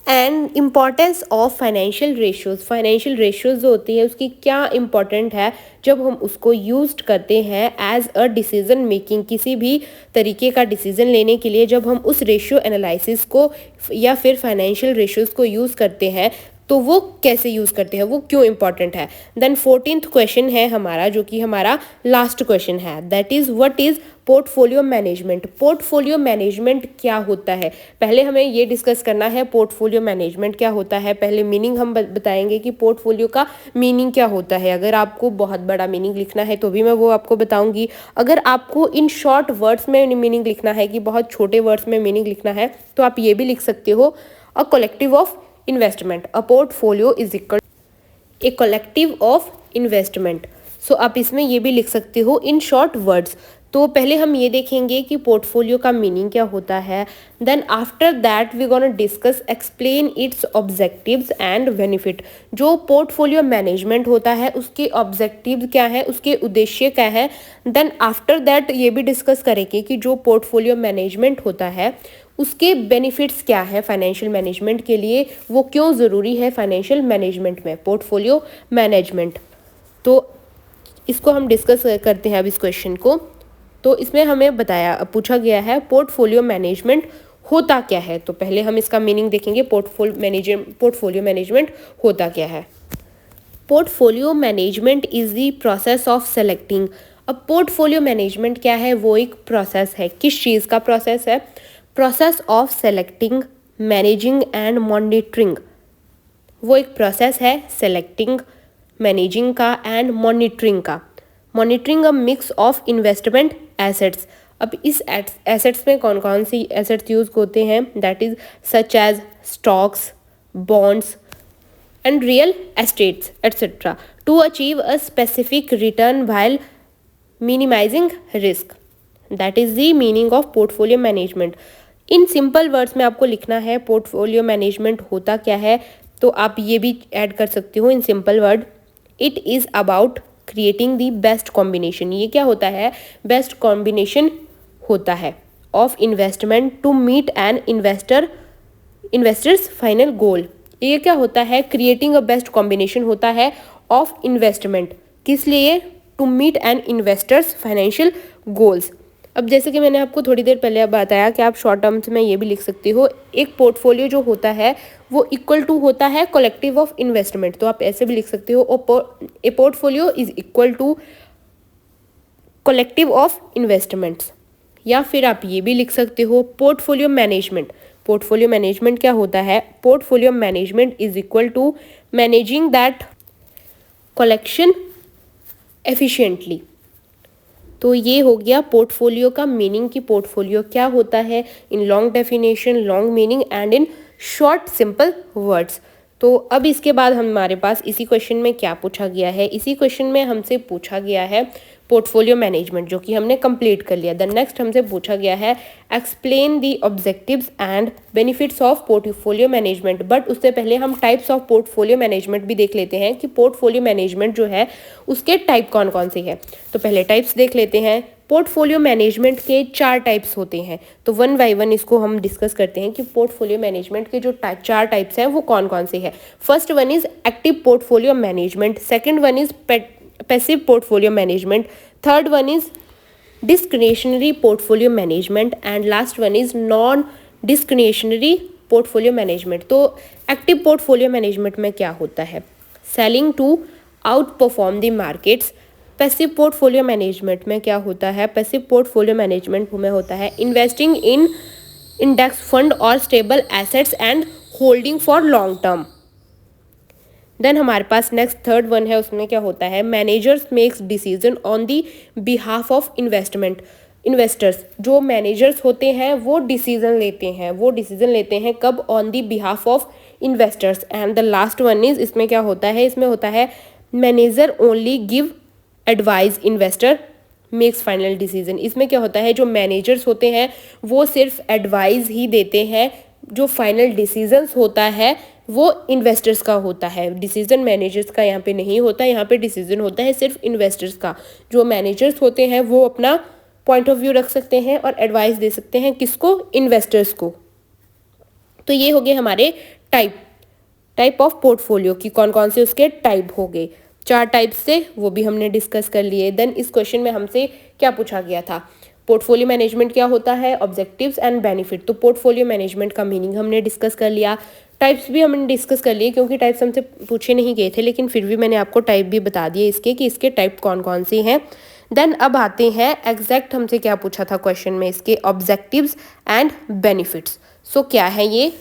and importance of financial ratios. Financial ratios जो होती है उसकी क्या इम्पॉर्टेंट है जब हम उसको यूज करते हैं एज अ डिसीजन मेकिंग, किसी भी तरीके का डिसीजन लेने के लिए जब हम उस रेशियो एनालिसिस को या फिर फाइनेंशियल रेशियोज को यूज़ करते हैं तो वो कैसे यूज़ करते हैं, वो क्यों इंपॉर्टेंट है। देन 14th क्वेश्चन है हमारा, जो कि हमारा लास्ट क्वेश्चन है, that is what is portfolio management. Portfolio management क्या होता है, पहले हमें ये डिस्कस करना है पोर्टफोलियो मैनेजमेंट क्या होता है। पहले मीनिंग हम बताएंगे कि पोर्टफोलियो का मीनिंग क्या होता है। अगर आपको बहुत बड़ा मीनिंग लिखना है तो भी मैं वो आपको बताऊंगी। अगर आपको इन शॉर्ट वर्ड्स में मीनिंग लिखना है, कि बहुत छोटे वर्ड्स में मीनिंग लिखना है, तो आप ये भी लिख सकते हो, a collective of investment. A portfolio is equal a collective of investment. So आप इसमें ये भी लिख सकते हो इन शॉर्ट वर्ड्स। तो पहले हम ये देखेंगे कि पोर्टफोलियो का मीनिंग क्या होता है। Then after that we gonna discuss explain its objectives and benefit. जो पोर्टफोलियो मैनेजमेंट होता है उसके ऑब्जेक्टिव्स क्या है, उसके उद्देश्य क्या है। देन आफ्टर दैट ये भी डिस्कस करेंगे कि जो पोर्टफोलियो मैनेजमेंट होता है उसके बेनिफिट्स क्या है फाइनेंशियल मैनेजमेंट के लिए, वो क्यों ज़रूरी है फाइनेंशियल मैनेजमेंट में, पोर्टफोलियो मैनेजमेंट। तो इसको हम डिस्कस करते हैं अब इस क्वेश्चन को। तो इसमें हमें पूछा गया है पोर्टफोलियो मैनेजमेंट होता क्या है। तो पहले हम इसका मीनिंग देखेंगे, पोर्टफोलियो मैनेजमेंट होता क्या है। Portfolio management is the process of selecting. अब पोर्टफोलियो मैनेजमेंट क्या है, वो एक प्रोसेस है। किस चीज़ का प्रोसेस है? Process of selecting, managing and monitoring. वो एक प्रोसेस है सेलेक्टिंग, मैनेजिंग का एंड मॉनिटरिंग का। Monitoring a mix of investment assets. अब इस एसेट्स में कौन कौन सी एसेट्स यूज होते हैं, that is such as stocks, bonds and real estates etc. to achieve a specific return while minimizing risk. That is the meaning of portfolio management. In simple words में आपको लिखना है portfolio management होता क्या है। तो आप ये भी ऐड कर सकते हो in simple word, it is about creating the best combination. ये क्या होता है? बेस्ट कॉम्बिनेशन होता है of investment to meet an investors final goal. ये क्या होता है? क्रिएटिंग अ बेस्ट कॉम्बिनेशन होता है ऑफ इन्वेस्टमेंट, किस लिए? To meet and investors financial goals. अब जैसे कि मैंने आपको थोड़ी देर पहले बताया कि आप शॉर्ट टर्म्स में ये भी लिख सकते हो, एक पोर्टफोलियो जो होता है वो इक्वल टू होता है कलेक्टिव ऑफ इन्वेस्टमेंट। तो आप ऐसे भी लिख सकते हो, a portfolio is equal to collective of investments. या फिर आप ये भी लिख सकते हो पोर्टफोलियो मैनेजमेंट। पोर्टफोलियो मैनेजमेंट क्या होता है? Portfolio management is equal to managing that collection efficiently. तो ये हो गया पोर्टफोलियो का मीनिंग कि पोर्टफोलियो क्या होता है in long definition, long meaning and in short simple words. तो अब इसके बाद हमारे पास इसी क्वेश्चन में क्या पूछा गया है, इसी क्वेश्चन में हमसे पूछा गया है पोर्टफोलियो मैनेजमेंट, जो कि हमने कंप्लीट कर लिया। देन नेक्स्ट हमसे पूछा गया है explain the objectives and benefits of portfolio management. But उससे पहले हम टाइप्स ऑफ पोर्टफोलियो मैनेजमेंट भी देख लेते हैं कि पोर्टफोलियो मैनेजमेंट जो है उसके टाइप कौन कौन से हैं। तो पहले टाइप्स देख लेते हैं। पोर्टफोलियो मैनेजमेंट के 4 टाइप्स होते हैं। तो वन बाय वन इसको हम डिस्कस करते हैं कि पोर्टफोलियो मैनेजमेंट के जो 4 टाइप्स हैं वो कौन कौन से हैं। First one is active portfolio management, second one is passive portfolio management, third one is discretionary portfolio management and last one is non discretionary portfolio management. तो एक्टिव पोर्टफोलियो मैनेजमेंट में क्या होता है? Selling to out perform the markets. Passive portfolio management में क्या होता है? Passive portfolio management में होता है इन्वेस्टिंग इन इंडेक्स फंड और stable assets and holding for long term. Then हमारे पास नेक्स्ट थर्ड वन है, उसमें क्या होता है, managers makes decision on the behalf of investors. जो मैनेजर्स होते हैं वो डिसीजन लेते हैं कब, on the behalf of investors. And the last one is, इसमें क्या होता है, इसमें होता है manager only give advice, investor makes final decision. इसमें क्या होता है, जो मैनेजर्स होते हैं वो सिर्फ एडवाइस ही देते हैं, जो फाइनल डिसीजंस होता है वो इन्वेस्टर्स का होता है। डिसीजन मैनेजर्स का यहाँ पे नहीं होता, यहाँ पे डिसीजन होता है सिर्फ इन्वेस्टर्स का। जो मैनेजर्स होते हैं वो अपना पॉइंट ऑफ व्यू रख सकते हैं और एडवाइस दे सकते हैं, किसको, इन्वेस्टर्स को। तो ये हो गए हमारे टाइप ऑफ पोर्टफोलियो की, कौन कौन से उसके टाइप हो गए। 4 टाइप्स से वो भी हमने डिस्कस कर लिए। देन इस क्वेश्चन में हमसे क्या पूछा गया था, पोर्टफोलियो मैनेजमेंट क्या होता है, ऑब्जेक्टिव्स एंड बेनिफिट। तो पोर्टफोलियो मैनेजमेंट का मीनिंग हमने डिस्कस कर लिया, टाइप्स भी हमने डिस्कस कर लिए, क्योंकि टाइप्स हमसे पूछे नहीं गए थे, लेकिन फिर भी मैंने आपको टाइप भी बता दिए इसके, कि इसके टाइप कौन कौन से हैं। देन अब आते हैं एग्जैक्ट हमसे क्या पूछा था क्वेश्चन में, इसके ऑब्जेक्टिव्स एंड बेनिफिट्स। सो क्या है ये,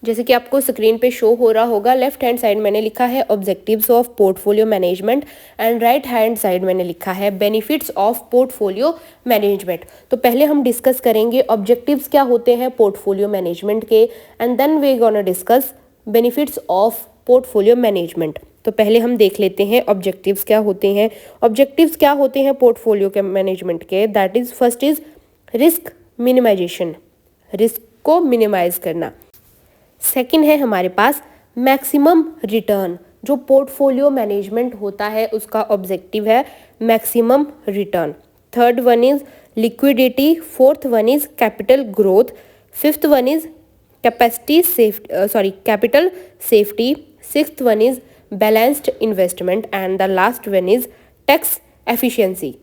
जैसे कि आपको स्क्रीन पे शो हो रहा होगा, लेफ्ट हैंड साइड मैंने लिखा है objectives of portfolio management and right hand side मैंने लिखा है बेनिफिट्स ऑफ पोर्टफोलियो मैनेजमेंट। तो पहले हम डिस्कस करेंगे ऑब्जेक्टिव्स क्या होते हैं पोर्टफोलियो मैनेजमेंट के, and then we gonna discuss benefits of portfolio management. तो पहले हम देख लेते हैं ऑब्जेक्टिव्स क्या होते हैं। ऑब्जेक्टिव्स क्या होते हैं पोर्टफोलियो के मैनेजमेंट के, that is first is risk minimisation, risk को मिनिमाइज करना। सेकंड है हमारे पास मैक्सिमम रिटर्न, जो पोर्टफोलियो मैनेजमेंट होता है उसका ऑब्जेक्टिव है maximum return. Third one is liquidity, fourth one is capital growth, fifth one is capital safety, sixth one is balanced investment and the last one is tax efficiency.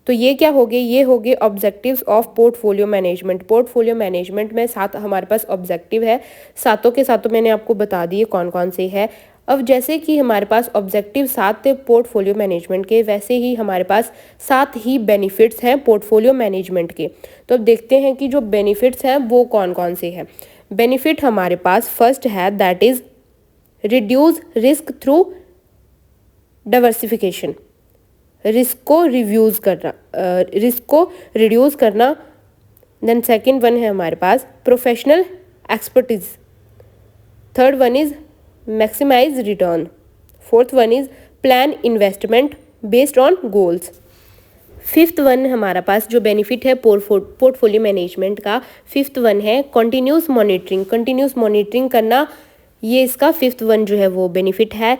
तो ये क्या हो गए, ये हो गए objectives of portfolio management. Portfolio management में 7 हमारे पास ऑब्जेक्टिव है, सातों के सातों मैंने आपको बता दिए कौन कौन से है। अब जैसे कि हमारे पास ऑब्जेक्टिव 7 थे पोर्टफोलियो मैनेजमेंट के, वैसे ही हमारे पास 7 ही बेनिफिट्स हैं पोर्टफोलियो मैनेजमेंट के। तो अब देखते हैं कि जो बेनिफिट्स हैं वो कौन कौन से हैं। बेनिफिट हमारे पास फर्स्ट है, that is reduce risk through diversification, risk को रिड्यूस करना। देन सेकंड वन है हमारे पास professional expertise, third one is maximise return, fourth one is plan investment based on goals. Fifth one हमारा पास जो बेनिफिट है पोर्टफोलियो मैनेजमेंट का, फिफ्थ वन है कंटिन्यूस मॉनिटरिंग करना, ये इसका फिफ्थ वन जो है वो बेनिफिट है।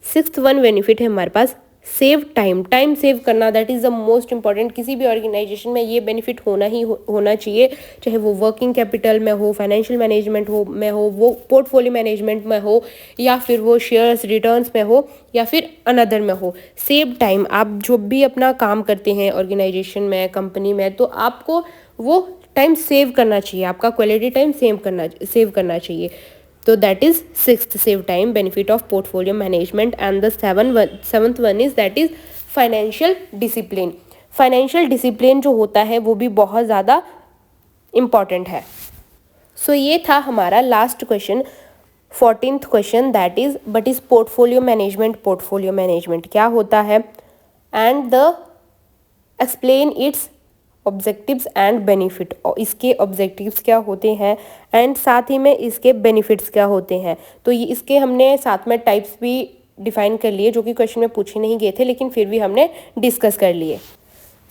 सिक्स्थ वन बेनिफिट है हमारे पास सेव टाइम सेव करना, that is the most important. किसी भी ऑर्गेनाइजेशन में ये बेनिफिट होना चाहिए, चाहे वो वर्किंग कैपिटल में हो, फाइनेंशियल मैनेजमेंट में हो, वो पोर्टफोलियो मैनेजमेंट में हो, या फिर वो शेयर्स रिटर्न्स में हो, या फिर अनदर में हो। सेव टाइम, आप जो भी अपना काम करते हैं ऑर्गेनाइजेशन में, कंपनी में, तो आपको वो टाइम सेव करना चाहिए, आपका क्वालिटी टाइम सेव करना चाहिए। तो that is sixth, save time benefit of portfolio management. And the seventh one is, that is financial discipline. Financial discipline जो होता है वो भी बहुत ज़्यादा इम्पॉर्टेंट है। सो ये था हमारा last question, 14th question, that is but is portfolio management क्या होता है, and the explain its objectives and benefit, और इसके ऑब्जेक्टिव्स क्या होते हैं एंड साथ ही में इसके बेनिफिट्स क्या होते हैं। तो ये इसके हमने साथ में टाइप्स भी डिफाइन कर लिए, जो कि क्वेश्चन में पूछे नहीं गए थे, लेकिन फिर भी हमने डिस्कस कर लिए।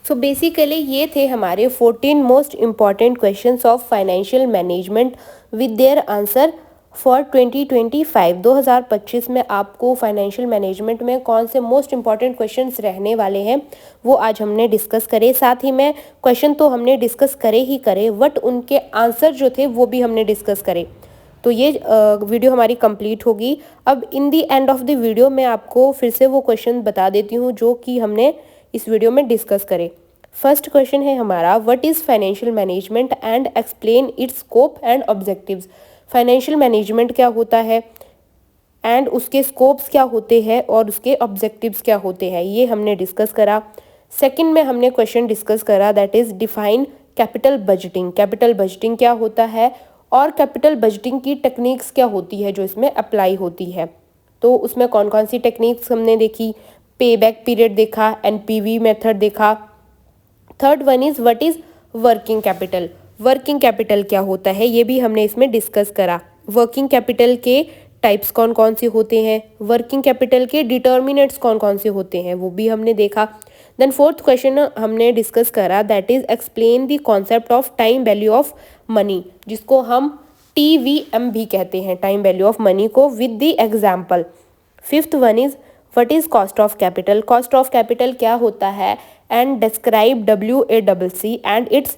सो बेसिकली ये थे हमारे 14 most important questions of financial management with their answer for 2025 में आपको फाइनेंशियल मैनेजमेंट में कौन से मोस्ट इंपॉर्टेंट क्वेश्चंस रहने वाले हैं वो आज हमने डिस्कस करे। साथ ही में क्वेश्चन तो हमने डिस्कस करे बट उनके आंसर जो थे वो भी हमने डिस्कस करे। तो ये वीडियो हमारी कंप्लीट होगी। अब इन दी एंड ऑफ द वीडियो मैं आपको फिर से वो क्वेश्चन बता देती हूँ जो कि हमने इस वीडियो में डिस्कस करे। फर्स्ट क्वेश्चन है हमारा, what is financial management and explain it's scope and objectives. Financial management क्या होता है एंड उसके स्कोप्स क्या होते हैं और उसके ऑब्जेक्टिव्स क्या होते हैं, ये हमने डिस्कस करा। सेकंड में हमने क्वेश्चन डिस्कस करा, that is define capital budgeting क्या होता है और कैपिटल बजटिंग की टेक्निक्स क्या होती है जो इसमें अप्लाई होती है। तो उसमें कौन कौन सी टेक्निक्स हमने देखी, पे बैक पीरियड देखा, एनपीवी मेथड देखा। Third one is what is working capital. Working capital क्या होता है ये भी हमने इसमें डिस्कस करा। वर्किंग कैपिटल के टाइप्स कौन कौन से होते हैं, वर्किंग कैपिटल के डिटर्मिनेंट्स कौन कौन से होते हैं वो भी हमने देखा। देन फोर्थ क्वेश्चन हमने डिस्कस करा, that is explain the concept of time value of money, जिसको हम TVM भी कहते हैं, टाइम वैल्यू ऑफ मनी को, with the example. Fifth one is what is cost of capital. Cost of capital क्या होता है and describe WACC and its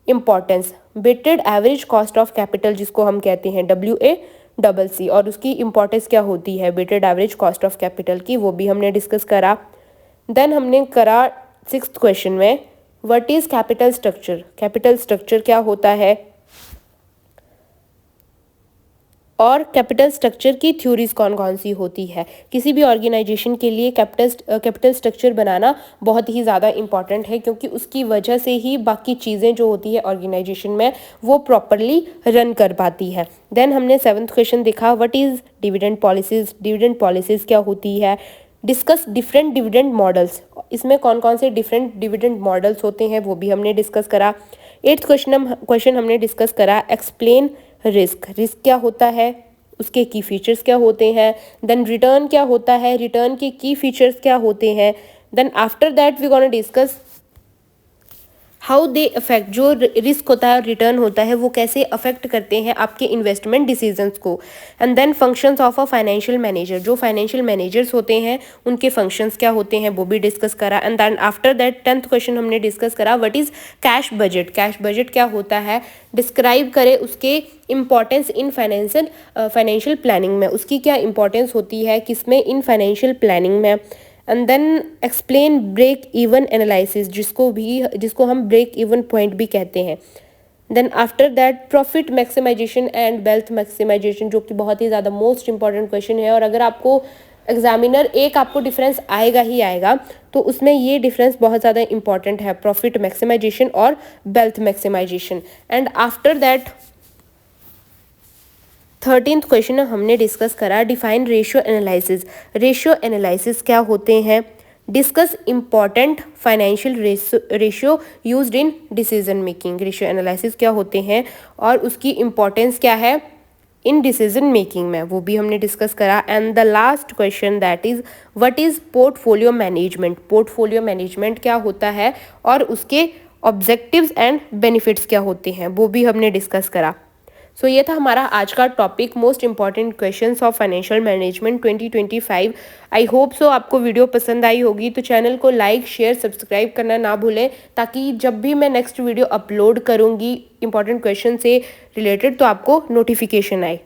importance. Weighted average cost of capital जिसको हम कहते हैं WACC, और उसकी इम्पोर्टेंस क्या होती है weighted average cost of capital की, वो भी हमने डिस्कस करा। देन हमने करा सिक्स्थ क्वेश्चन में what is capital structure. Capital structure क्या होता है और कैपिटल स्ट्रक्चर की थ्योरीज कौन कौन सी होती है। किसी भी ऑर्गेनाइजेशन के लिए कैपिटल स्ट्रक्चर बनाना बहुत ही ज़्यादा इंपॉर्टेंट है, क्योंकि उसकी वजह से ही बाकी चीज़ें जो होती है ऑर्गेनाइजेशन में वो प्रॉपरली रन कर पाती है। देन हमने सेवन्थ क्वेश्चन देखा, what is dividend policies. Dividend policies क्या होती है। डिस्कस डिफरेंट डिविडेंड मॉडल्स, इसमें कौन कौन से डिफरेंट डिविडेंड मॉडल्स होते हैं वो भी हमने डिस्कस करा। एट्थ क्वेश्चन हमने डिस्कस करा, एक्सप्लेन रिस्क। रिस्क क्या होता है, उसके की फीचर्स क्या होते हैं। देन रिटर्न क्या होता है, रिटर्न के की फीचर्स क्या होते हैं। Then after that we gonna discuss how they affect, जो रिस्क होता है और रिटर्न होता है वो कैसे अफेक्ट करते हैं आपके इन्वेस्टमेंट डिसीजंस को। And then functions of a financial manager, जो फाइनेंशियल मैनेजर्स होते हैं उनके फंक्शंस क्या होते हैं वो भी डिस्कस करा। And then after that tenth question हमने डिस्कस करा, what is cash budget. Cash budget क्या होता है, डिस्क्राइब करे उसके इम्पॉर्टेंस इन फाइनेंशियल प्लानिंग में, उसकी क्या इंपॉर्टेंस होती है किसमें, इन फाइनेंशियल प्लानिंग में। And then explain break even analysis, जिसको हम ब्रेक इवन पॉइंट भी कहते हैं। Then after that profit maximisation and wealth maximisation, जो कि बहुत ही ज़्यादा मोस्ट इंपॉर्टेंट क्वेश्चन है, और अगर आपको एग्जामिनर एक आपको डिफरेंस आएगा ही आएगा, तो उसमें ये डिफरेंस बहुत ज़्यादा इंपॉर्टेंट है, प्रॉफिट मैक्सिमाइजेशन और wealth maximisation. And after that 13th question हमने डिस्कस करा, define ratio analysis. Ratio analysis क्या होते हैं, discuss important financial ratio used in decision making. Ratio analysis क्या होते हैं और उसकी इम्पॉर्टेंस क्या है इन डिसीजन मेकिंग में, वो भी हमने डिस्कस करा। And the last question that is what is portfolio management. Portfolio management क्या होता है और उसके ऑब्जेक्टिव्स एंड बेनिफिट्स क्या होते हैं वो भी हमने डिस्कस करा। सो ये था हमारा आज का topic, most important questions of financial management 2025। I hope so आपको वीडियो पसंद आई होगी, तो चैनल को लाइक शेयर सब्सक्राइब करना ना भूलें, ताकि जब भी मैं नेक्स्ट वीडियो अपलोड करूँगी इंपॉर्टेंट क्वेश्चन से रिलेटेड तो आपको नोटिफिकेशन आए।